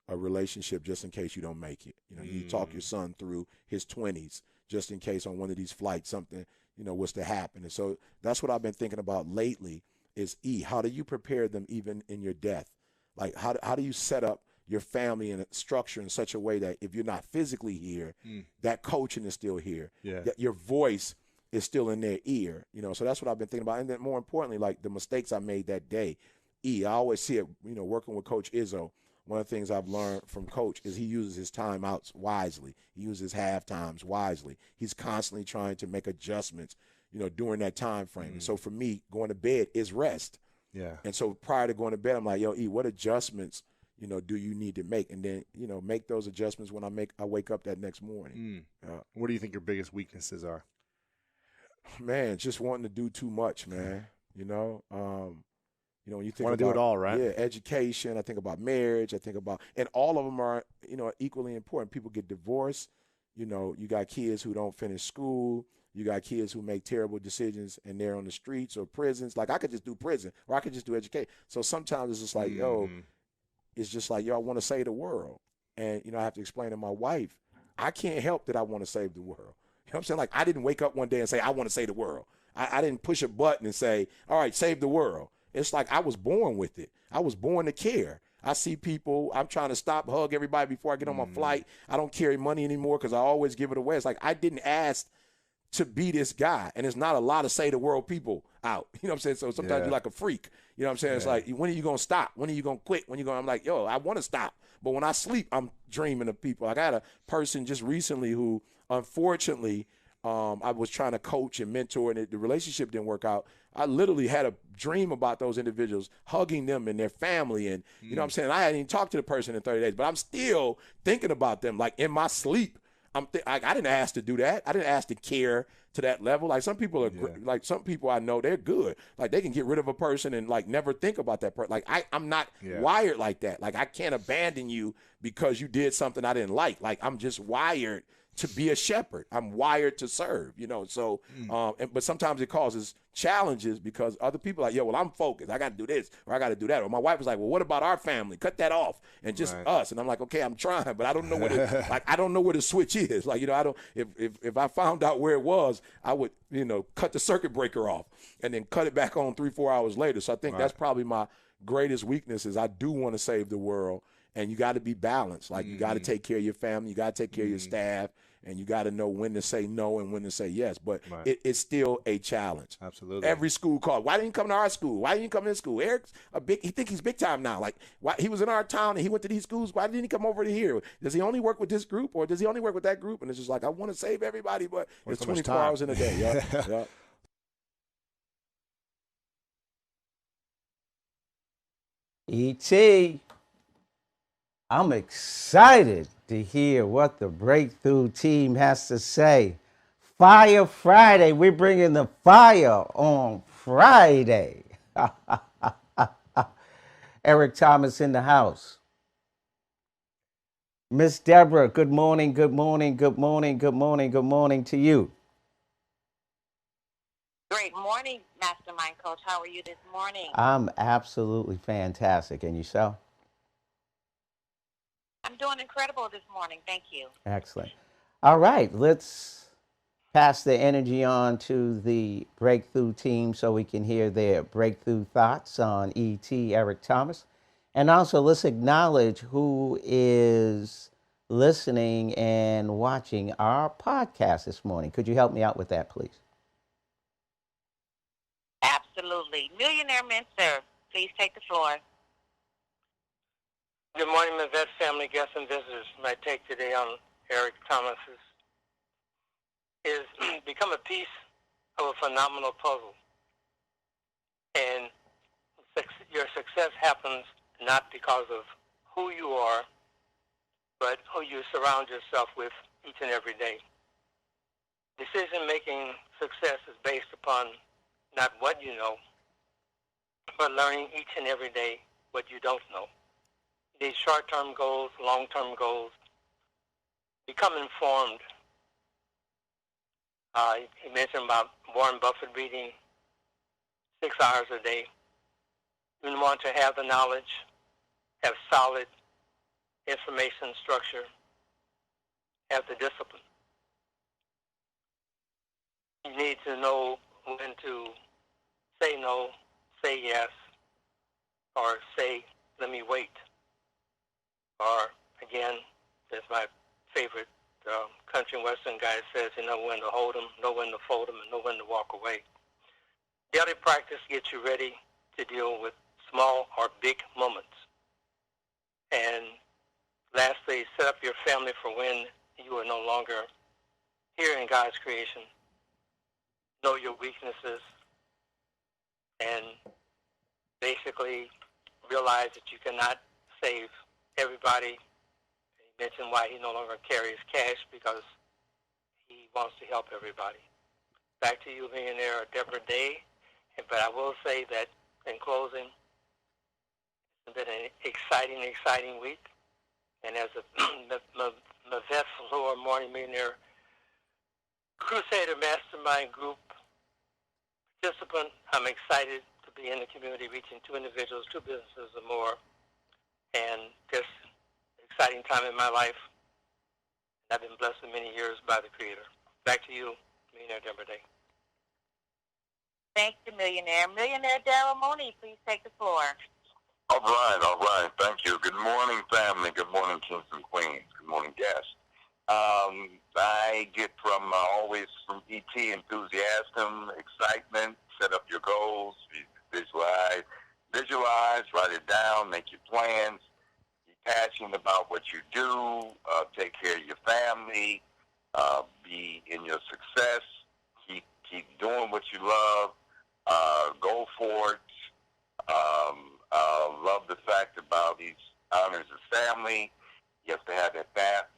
a relationship just in case you don't make it. You know, you need to talk your son through his 20s just in case on one of these flights something, you know, was to happen. And so that's what I've been thinking about lately is, E, how do you prepare them even in your death? Like, how do you set up your family in a structure in such a way that if you're not physically here, that coaching is still here, that your voice is still in their ear, you know? So that's what I've been thinking about. And then more importantly, like the mistakes I made that day, E, I always see it, you know, working with Coach Izzo. One of the things I've learned from Coach is he uses his timeouts wisely. He uses half times wisely. He's constantly trying to make adjustments, you know, during that time frame. And so for me, going to bed is rest. Yeah. And so prior to going to bed, I'm like, yo, E, what adjustments, you know, do you need to make? And then, you know, make those adjustments when I wake up that next morning. What do you think your biggest weaknesses are? Man, just wanting to do too much, man. You know, you know, when you think want to do it all, right? Yeah, education. I think about marriage. I think about, and all of them are, you know, equally important. People get divorced. You know, you got kids who don't finish school. You got kids who make terrible decisions and they're on the streets or prisons. Like I could just do prison or I could just do education. So sometimes it's just like, yo, it's just like, yo, I want to save the world. And, you know, I have to explain to my wife, I can't help that I want to save the world. You know what I'm saying? Like I didn't wake up one day and say, I want to save the world. I didn't push a button and say, all right, save the world. It's like I was born with it. I was born to care. I see people, I'm trying to stop, hug everybody before I get on my flight. I don't carry money anymore because I always give it away. It's like I didn't ask to be this guy. And it's not a lot of say the world people out. You know what I'm saying? So sometimes you're like a freak. You know what I'm saying? It's like, when are you going to stop? When are you going to quit? I'm like, yo, I want to stop. But when I sleep, I'm dreaming of people. Like I had a person just recently who, unfortunately, I was trying to coach and mentor, and the relationship didn't work out. I literally had a dream about those individuals, hugging them and their family. And, you know what I'm saying? I hadn't even talked to the person in 30 days, but I'm still thinking about them, like in my sleep. I didn't ask to do that. I didn't ask to care to that level. Like some people are, like some people I know, they're good. Like they can get rid of a person and like never think about that person. Like I'm not wired like that. Like I can't abandon you because you did something I didn't like. Like I'm just wired to be a shepherd. I'm wired to serve, you know. So, but sometimes it causes challenges because other people are like, yo, well, I'm focused. I got to do this or I got to do that. Or my wife was like, well, what about our family? Cut that off and just us. And I'm like, okay, I'm trying, but I don't know what it, like I don't know where the switch is. Like, you know, I don't. If I found out where it was, I would, you know, cut the circuit breaker off and then cut it back on 3-4 hours later. So I think that's probably my greatest weakness is I do want to save the world. And you got to be balanced. Like you got to take care of your family. You got to take care of your staff. And you got to know when to say no and when to say yes. But it's still a challenge. Absolutely. Every school called. Why didn't you come to our school? Why didn't you come to this school? Eric's he think he's big time now. Like, why he was in our town and he went to these schools. Why didn't he come over to here? Does he only work with this group or does he only work with that group? And it's just like, I want to save everybody, but it's 24 hours in a day. Yeah. E.T., I'm excited to hear what the Breakthrough team has to say. Fire Friday. We're bringing the fire on Friday. Eric Thomas in the house. Miss Deborah, good morning, good morning, good morning, good morning, good morning to you. Great morning, Mastermind Coach. How are you this morning? I'm absolutely fantastic. And yourself? I'm doing incredible this morning. Thank you. Excellent. All right, let's pass the energy on to the Breakthrough team so we can hear their breakthrough thoughts on E.T. Eric Thomas. And also, let's acknowledge who is listening and watching our podcast this morning. Could you help me out with that, please? Absolutely. Millionaire Mincer, please take the floor. Good morning, Mavette family, guests, and visitors. My take today on Eric Thomas is become a piece of a phenomenal puzzle. And your success happens not because of who you are, but who you surround yourself with each and every day. Decision-making success is based upon not what you know, but learning each and every day what you don't know. These short-term goals, long-term goals, become informed. He mentioned about Warren Buffett reading 6 hours a day. You want to have the knowledge, have solid information structure, have the discipline. You need to know when to say no, say yes, or say, let me wait. Or, again, as my favorite country and western guy says, you know when to hold them, know when to fold them, and know when to walk away. Daily practice gets you ready to deal with small or big moments. And lastly, set up your family for when you are no longer here in God's creation. Know your weaknesses and basically realize that you cannot save everybody. He mentioned why he no longer carries cash because he wants to help everybody. Back to you, Millionaire Deborah Day. But I will say that in closing, it's been an exciting week. And as a Mavette Floor Morning Millionaire Crusader Mastermind Group participant, I'm excited to be in the community, reaching 2 individuals, 2 businesses or more, and just exciting time in my life. I've been blessed for many years by the Creator. Back to you, Millionaire Deborah Day. Thank you, Millionaire. Millionaire Daryl Mooney, please take the floor. All right. Thank you. Good morning, family. Good morning, kings and queens. Good morning, guests. I get from always from ET enthusiasm, excitement, set up your goals, visualize, write it down, make your plans, be passionate about what you do, take care of your family, be in your success, keep doing what you love, go for it. Love the fact about these honors of family. You have to have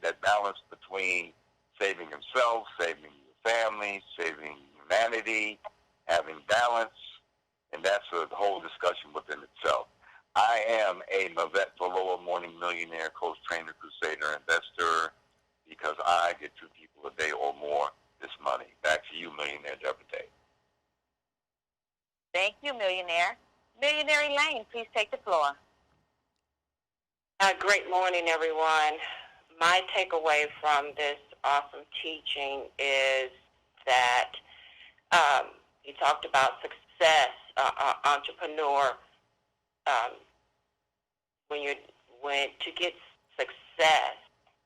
that balance between saving himself, saving your family, saving humanity, having balance, and that's a whole discussion within itself. I am a Mavette Valoa Morning Millionaire, coach, trainer, crusader, investor, because I get 2 people a day or more this money. Back to you, Millionaire Deborah Day. Thank you, Millionaire. Millionaire Elaine, please take the floor. Great morning, everyone. My takeaway from this awesome teaching is that he talked about success, entrepreneur. When to get success,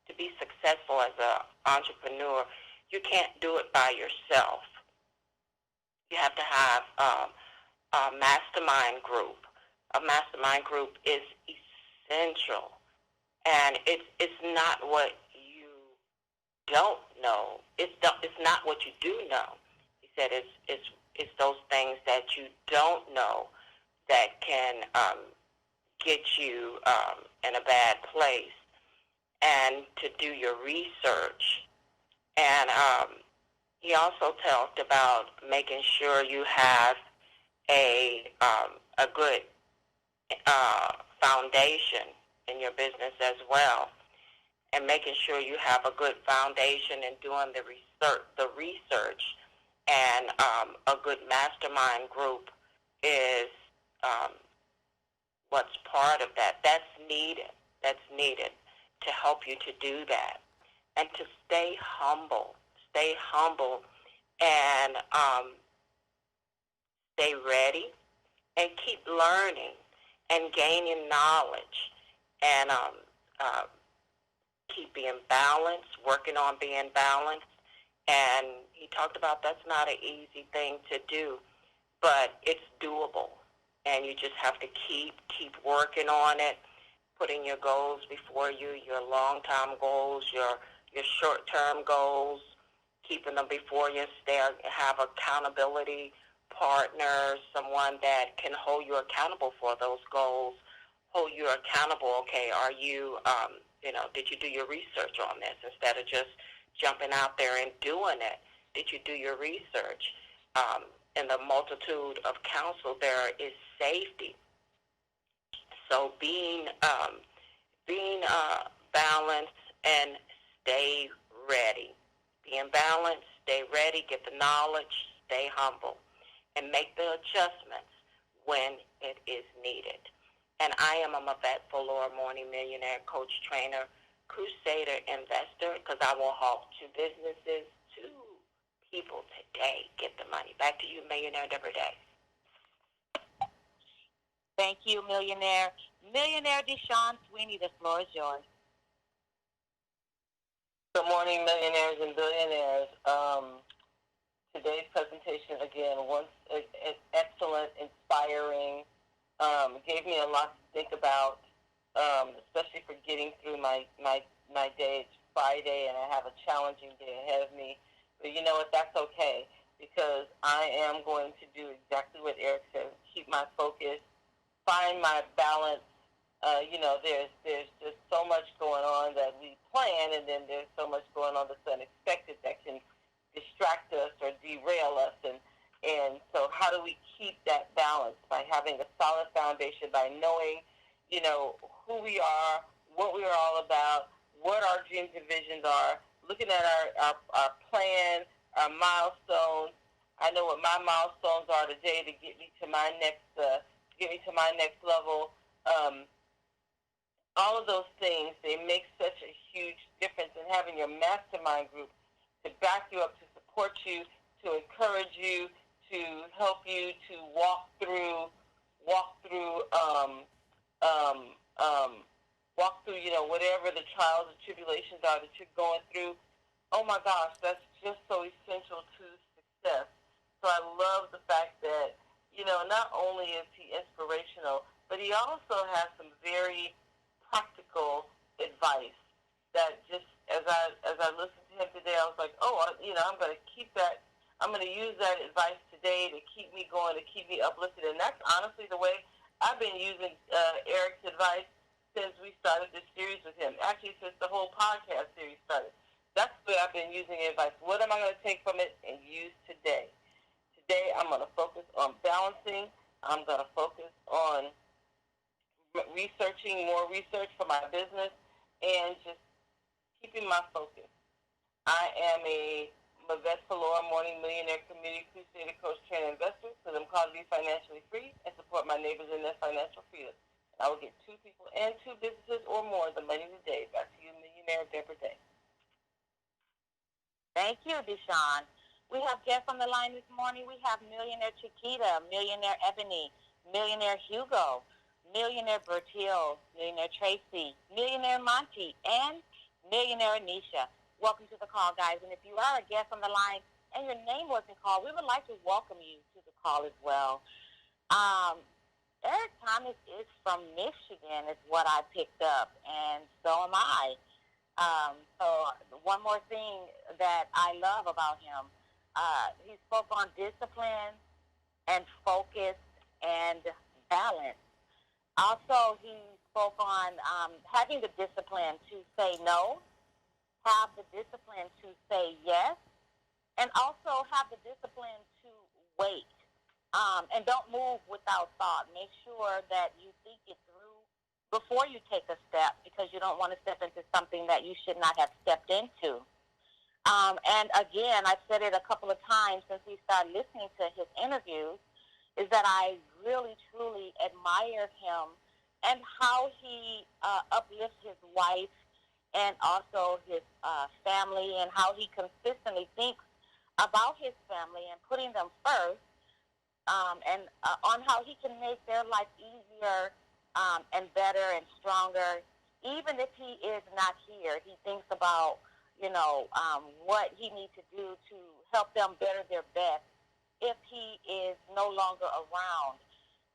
to be successful as an entrepreneur, you can't do it by yourself. You have to have a mastermind group. A mastermind group is essential, and it's not what you don't know. It's not what you do know. He said it's those things that you don't know that can get you in a bad place, and to do your research. And he also talked about making sure you have a good foundation in your business as well, and making sure you have a good foundation in doing the research, and a good mastermind group is what's part of that. That's needed to help you to do that, and to stay humble, and stay ready, and keep learning and gaining knowledge, and keep being balanced, working on being balanced. And he talked about that's not an easy thing to do, but it's doable, and you just have to keep working on it, putting your goals before you, your long-term goals, your short-term goals, keeping them before you. Have accountability partners, someone that can hold you accountable for those goals, hold you accountable. Okay, are you, did you do your research on this instead of just jumping out there and doing it? Did you do your research? In the multitude of counsel, there is safety. So being balanced and stay ready. Being balanced, stay ready, get the knowledge, stay humble, and make the adjustments when it is needed. And I am a Mavette Valoa Morning Millionaire, coach, trainer, crusader, investor, because I will help 2 businesses, 2 people today get the money. Back to you, Millionaire Deborah Day. Thank you, Millionaire. Millionaire Deshaun Sweeney, the floor is yours. Good morning, millionaires and billionaires. Today's presentation, again, was excellent, inspiring, gave me a lot to think about, especially for getting through my day. It's Friday, and I have a challenging day ahead of me. But you know what? That's okay, because I am going to do exactly what Eric said, keep my focus, find my balance. There's just so much going on that we plan, and then there's so much going on that's unexpected that can distract us or derail us. And so how do we keep that balance? By having a solid foundation, by knowing, who we are, what we are all about, what our dreams and visions are, looking at our plan, our milestones. I know what my milestones are today to get me to my next level. All of those things, they make such a huge difference in having your mastermind group to back you up, to support you, to encourage you, to help you to walk through whatever the trials and tribulations are that you're going through. Oh my gosh, that's just so essential to success. So I love the fact that, not only is he inspirational, but he also has some very practical advice that just as I listened to him today, I was like, I'm going to keep that. I'm going to use that advice today to keep me going, to keep me uplifted. And that's honestly the way I've been using Eric's advice since we started this series with him. Actually, since the whole podcast series started. That's the way I've been using advice. What am I going to take from it and use today? Today, I'm going to focus on balancing. I'm going to focus on researching more research for my business and just keeping my focus. I am a Mavette Falora Morning Millionaire Community Crusader Coach Trainer Investor, because I'm called to be financially free and support my neighbors in their financial freedom. I will get 2 people and 2 businesses or more the money today. Back to you, Millionaire Deborah Day. Thank you, Deshaun. We have guests on the line this morning. We have Millionaire Chiquita, Millionaire Ebony, Millionaire Hugo, Millionaire Bertil, Millionaire Tracy, Millionaire Monty, and Millionaire Anisha. Welcome to the call, guys. And if you are a guest on the line and your name wasn't called, we would like to welcome you to the call as well. Eric Thomas is from Michigan, is what I picked up, and so am I. So one more thing that I love about him, he spoke on discipline and focus and balance. Also, he spoke on having the discipline to say no, have the discipline to say yes, and also have the discipline to wait. And don't move without thought. Make sure that you think it through before you take a step, because you don't want to step into something that you should not have stepped into. And again, I've said it a couple of times since we started listening to his interviews, is that I really, truly admire him and how he uplifts his wife and also his family, and how he consistently thinks about his family and putting them first. And on how he can make their life easier and better and stronger. Even if he is not here, he thinks about, what he needs to do to help them better their best if he is no longer around.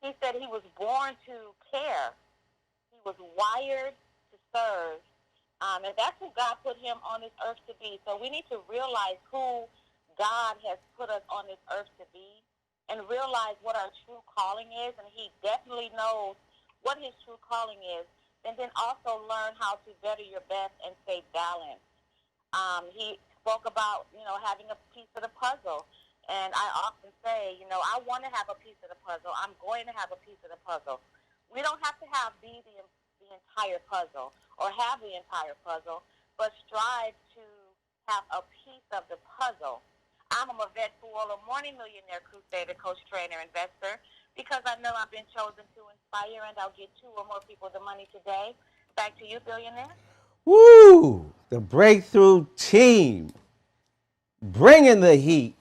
He said he was born to care. He was wired to serve. And that's who God put him on this earth to be. So we need to realize who God has put us on this earth to be, and realize what our true calling is, and he definitely knows what his true calling is, and then also learn how to better your best and stay balanced. He spoke about, having a piece of the puzzle, and I often say, I want to have a piece of the puzzle. I'm going to have a piece of the puzzle. We don't have to be the entire puzzle or have the entire puzzle, but strive to have a piece of the puzzle. I'm a Mavette Falora Morning Millionaire Crusader Coach Trainer Investor, because I know I've been chosen to inspire, and I'll get 2 or more people the money today. Back to you, Billionaire. Woo! The Breakthrough Team, bringing the heat.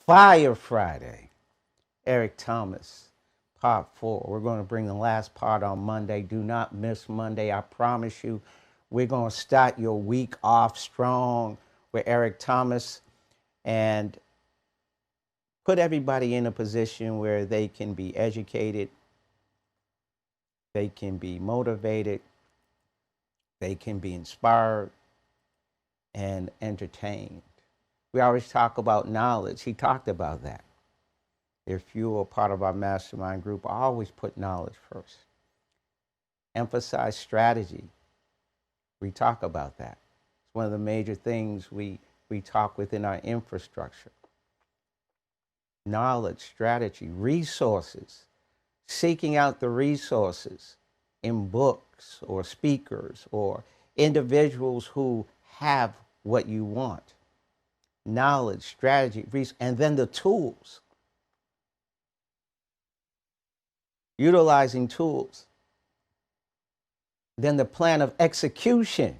Fire Friday. Eric Thomas, part 4. We're going to bring the last part on Monday. Do not miss Monday. I promise you, we're going to start your week off strong with Eric Thomas and put everybody in a position where they can be educated, they can be motivated, they can be inspired and entertained. We always talk about knowledge. He talked about that. If you are part of our mastermind group, I always put knowledge first. Emphasize strategy. We talk about that. It's one of the major things we talk within our infrastructure. Knowledge, strategy, resources, seeking out the resources in books or speakers or individuals who have what you want. Knowledge, strategy, and then the tools. Utilizing tools. Then the plan of execution.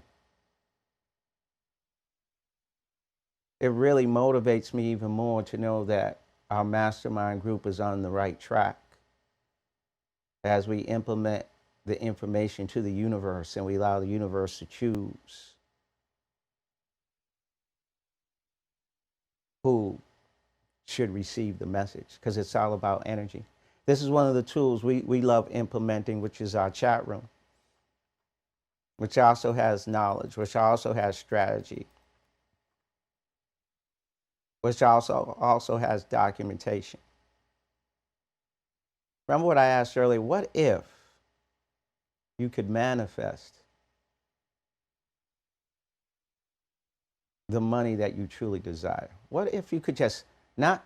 It really motivates me even more to know that our mastermind group is on the right track as we implement the information to the universe and we allow the universe to choose who should receive the message, because it's all about energy. This is one of the tools we love implementing, which is our chat room, which also has knowledge, which also has strategy, which also has documentation. Remember what I asked earlier, what if you could manifest the money that you truly desire? What if you could just not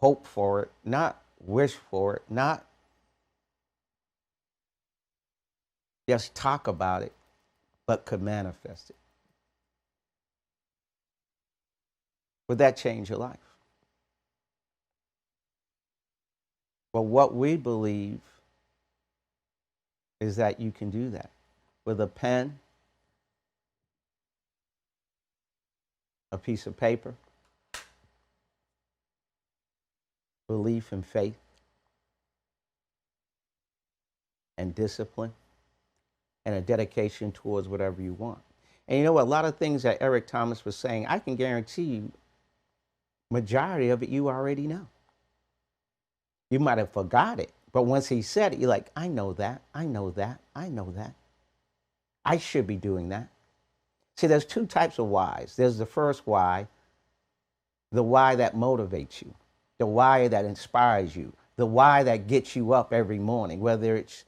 hope for it, not wish for it, not just talk about it, but could manifest it? Would that change your life? Well, what we believe is that you can do that with a pen, a piece of paper, belief and faith, and discipline, and a dedication towards whatever you want. And you know what? A lot of things that Eric Thomas was saying, I can guarantee you, majority of it you already know. You might have forgot it, but once he said it, you're like, I know that, I know that, I know that. I should be doing that. See, there's two types of whys. There's the first why, the why that motivates you, the why that inspires you, the why that gets you up every morning, whether it's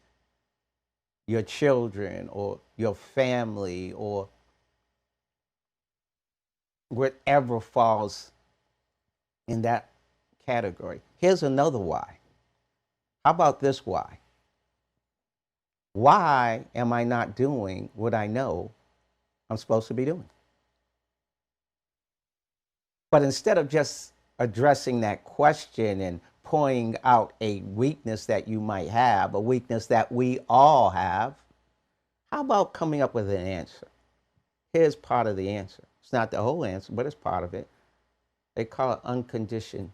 your children or your family or whatever falls in that category. Here's another why. How about this why? Why am I not doing what I know I'm supposed to be doing? But instead of just addressing that question and pointing out a weakness that you might have, a weakness that we all have, how about coming up with an answer? Here's part of the answer. It's not the whole answer, but it's part of it. They call it unconditioned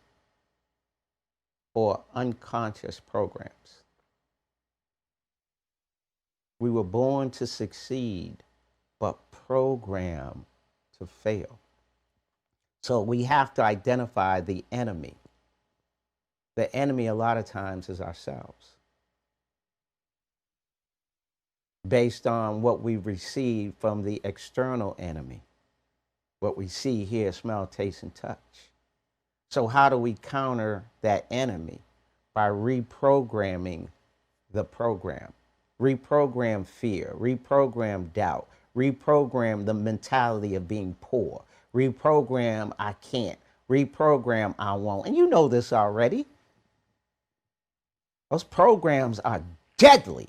or unconscious programs. We were born to succeed, but programmed to fail. So we have to identify the enemy. The enemy a lot of times is ourselves, based on what we receive from the external enemy, what we see, hear, smell, taste, and touch. So how do we counter that enemy? By reprogramming the program. Reprogram fear, reprogram doubt, reprogram the mentality of being poor, reprogram I can't, reprogram I won't. And you know this already. Those programs are deadly.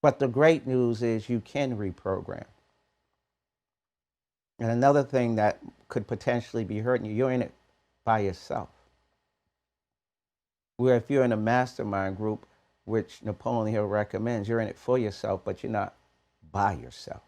But the great news is you can reprogram. And another thing that could potentially be hurting you, you're in it by yourself. Where if you're in a mastermind group, which Napoleon Hill recommends, you're in it for yourself, but you're not by yourself.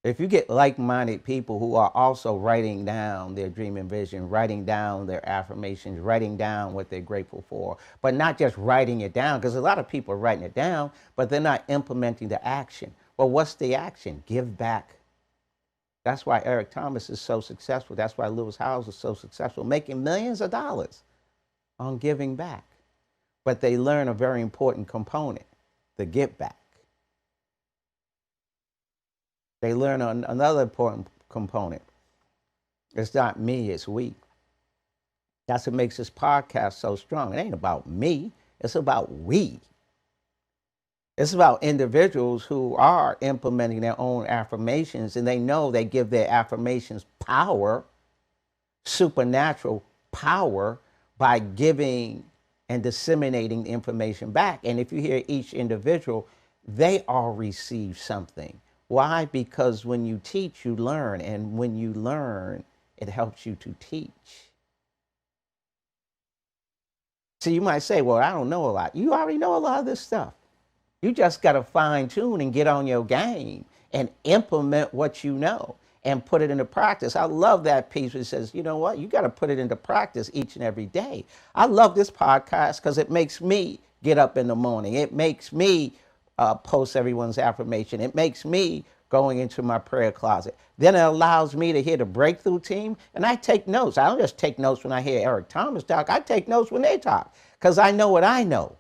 If you get like-minded people who are also writing down their dream and vision, writing down their affirmations, writing down what they're grateful for, but not just writing it down, because a lot of people are writing it down, but they're not implementing the action. Well, what's the action? Give back. That's why Eric Thomas is so successful. That's why Lewis Howes is so successful, making millions of dollars on giving back. But they learn a very important component, the give back. They learn another important component. It's not me, it's we. That's what makes this podcast so strong. It ain't about me, it's about we. It's about individuals who are implementing their own affirmations, and they know they give their affirmations power, supernatural power, by giving and disseminating the information back. And if you hear each individual, they all receive something. Why? Because when you teach, you learn. And when you learn, it helps you to teach. So you might say, well, I don't know a lot. You already know a lot of this stuff. You just got to fine tune and get on your game and implement what you know. and put it into practice. I love that piece which says, you know what, you got to put it into practice each and every day. I love this podcast because it makes me get up in the morning. It makes me post everyone's affirmation. It makes me going into my prayer closet. Then it allows me to hear the breakthrough team, and I take notes. I don't just take notes when I hear Eric Thomas talk. I take notes when they talk because I know what I know,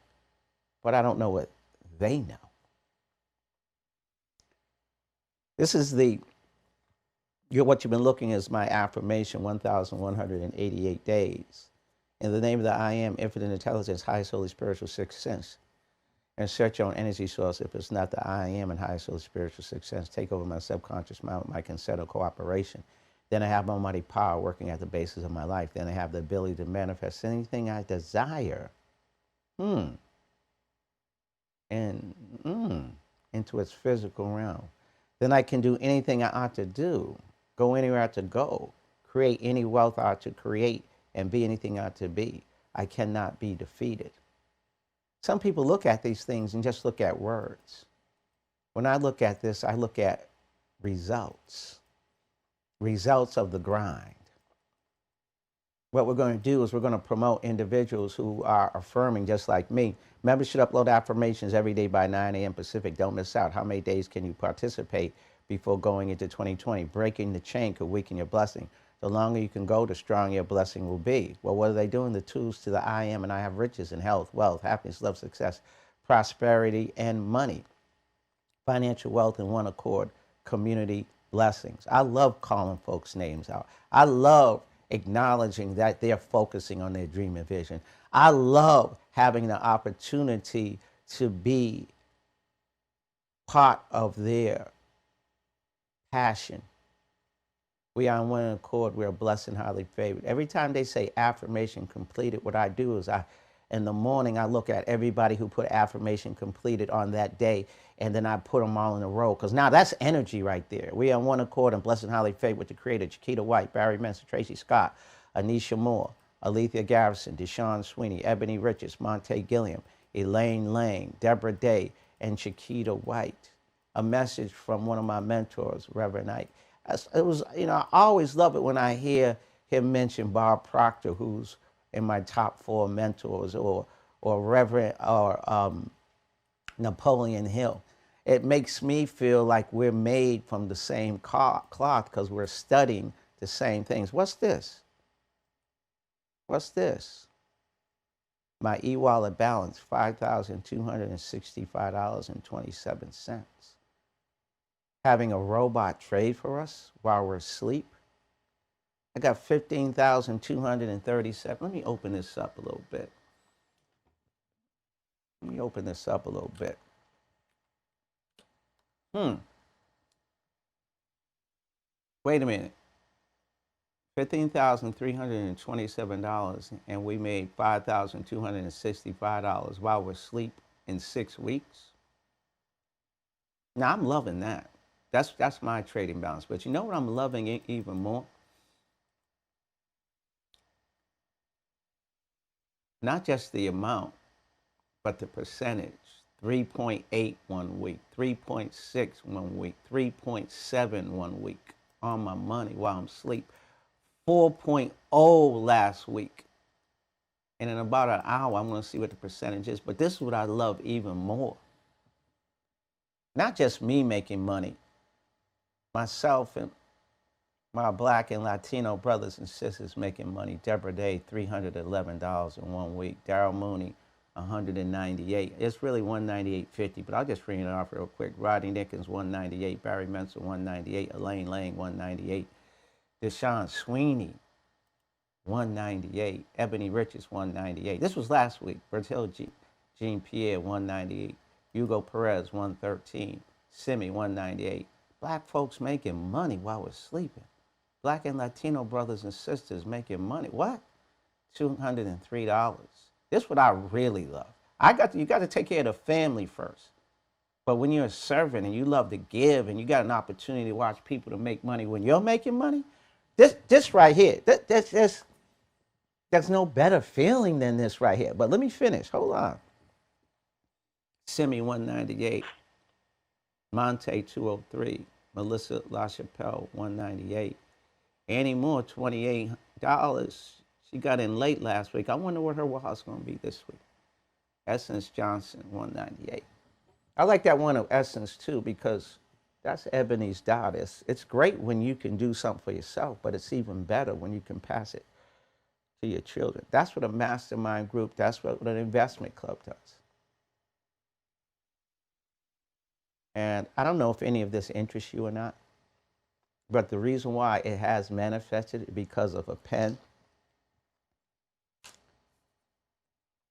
but I don't know what they know. This is what you've been looking at is my affirmation, 1,188 days. In the name of the I Am, infinite intelligence, highest holy spiritual sixth sense. And search your own energy source. If it's not the I Am and highest holy spiritual sixth sense, take over my subconscious mind with my consent or cooperation. Then I have almighty power working at the basis of my life. Then I have the ability to manifest anything I desire. Into its physical realm. Then I can do anything I ought to do, go anywhere I ought to go, create any wealth I ought to create, and be anything I ought to be. I cannot be defeated. Some people look at these things and just look at words. When I look at this, I look at results of the grind. What we're going to do is we're going to promote individuals who are affirming just like me. Members should upload affirmations every day by 9 a.m. Pacific. Don't miss out. How many days can you participate before going into 2020? Breaking the chain could weaken your blessing. The longer you can go, the stronger your blessing will be. Well, what are they doing? The tools to the I Am, and I have riches and health, wealth, happiness, love, success, prosperity, and money. Financial wealth in one accord, community blessings. I love calling folks' names out. I love acknowledging that they're focusing on their dream and vision. I love having the opportunity to be part of their passion. We are in one accord. We are blessed and highly favored. Every time they say affirmation completed, what I do is in the morning, I look at everybody who put affirmation completed on that day, and then I put them all in a row, because now that's energy right there. We are in one accord and blessed and highly favored with the creator, Chiquita White, Barry Mensa, Tracy Scott, Anisha Moore, Alethea Garrison, Deshaun Sweeney, Ebony Richards, Monte Gilliam, Elaine Lang, Deborah Day, and Chiquita White. A message from one of my mentors, Reverend Ike. It was, I always love it when I hear him mention Bob Proctor, who's in my top 4 mentors, or Reverend, or Napoleon Hill. It makes me feel like we're made from the same cloth because we're studying the same things. What's this? What's this? My e-wallet balance, $5,265.27. Having a robot trade for us while we're asleep. I got 15,237. Let me open this up a little bit. Wait a minute. $15,327, and we made $5,265 while we're asleep in 6 weeks. Now, I'm loving that. That's my trading balance. But you know what I'm loving even more? Not just the amount, but the percentage. 3.8 1 week, 3.6 1 week, 3.7 1 week on my money while I'm asleep. 4.0 last week. And in about an hour, I'm going to see what the percentage is. But this is what I love even more. Not just me making money. Myself and my Black and Latino brothers and sisters making money. Deborah Day, $311 in 1 week. Daryl Mooney, $198. It's really $198.50, but I'll just read it off real quick. Rodney Nickens, $198. Barry Mensa, $198. Elaine Lang, $198. Deshaun Sweeney, $198. Ebony Richards, $198. This was last week. Bertil Jean Pierre, $198. Hugo Perez, $113. Simi, $198. Black folks making money while we're sleeping. Black and Latino brothers and sisters making money. What? $203. This is what I really love. You got to take care of the family first. But when you're a servant and you love to give and you got an opportunity to watch people to make money when you're making money, this right here, there's no better feeling than this right here. But let me finish. Hold on. Simi, $198. Monte, $203. Melissa LaChapelle, $198. Annie Moore, $28. She got in late last week. I wonder what her wild's going to be this week. Essence Johnson, $198. I like that one of Essence too, because that's Ebony's dot. It's great when you can do something for yourself, but it's even better when you can pass it to your children. That's what a mastermind group, that's what an investment club does. And I don't know if any of this interests you or not, but the reason why it has manifested is because of a pen,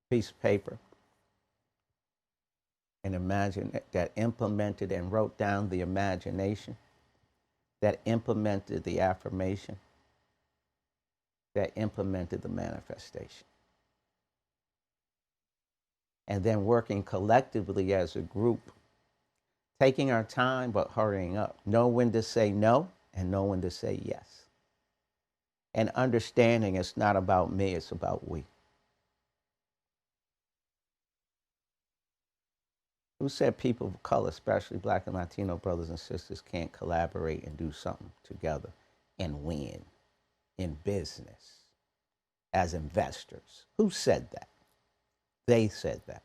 piece of paper, and imagine that implemented and wrote down the imagination, that implemented the affirmation, that implemented the manifestation. And then working collectively as a group, taking our time but hurrying up. Know when to say no and know when to say yes. And understanding it's not about me, it's about we. Who said people of color, especially Black and Latino brothers and sisters, can't collaborate and do something together and win in business as investors? Who said that? They said that.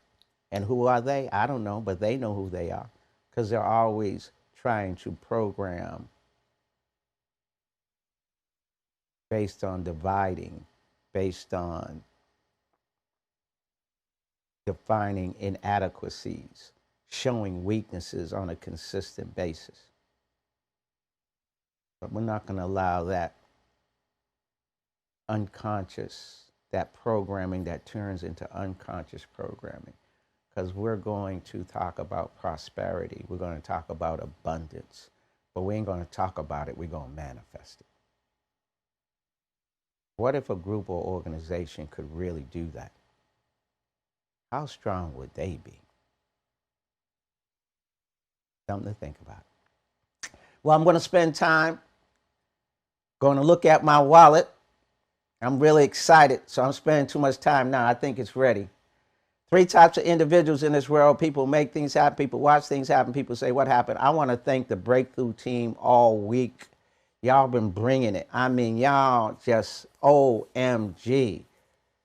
And who are they? I don't know, but they know who they are, because they're always trying to program based on dividing, based on defining inadequacies, showing weaknesses on a consistent basis. But we're not going to allow that unconscious, that programming that turns into unconscious programming, because we're going to talk about prosperity. We're going to talk about abundance, but we ain't going to talk about it. We're going to manifest it. What if a group or organization could really do that? How strong would they be? Something to think about. Well, I'm going to spend time going to look at my wallet. I'm really excited, so I'm spending too much time now. I think it's ready. 3 types of individuals in this world. People make things happen. People watch things happen. People say, what happened? I want to thank the Breakthrough team all week. Y'all been bringing it. I mean, y'all just OMG.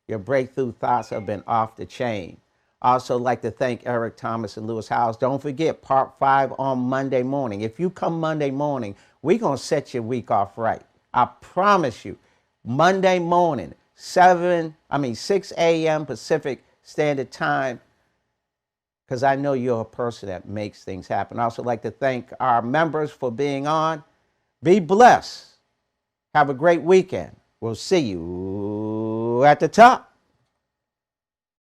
Your breakthrough thoughts have been off the chain. Also like to thank Eric Thomas and Lewis Howes. Don't forget part 5 on Monday morning. If you come Monday morning, we're going to set your week off right. I promise you. Monday morning, 6 a.m. Pacific Standard Time, because I know you're a person that makes things happen. I also like to thank our members for being on. Be blessed. Have a great weekend. We'll see you at the top.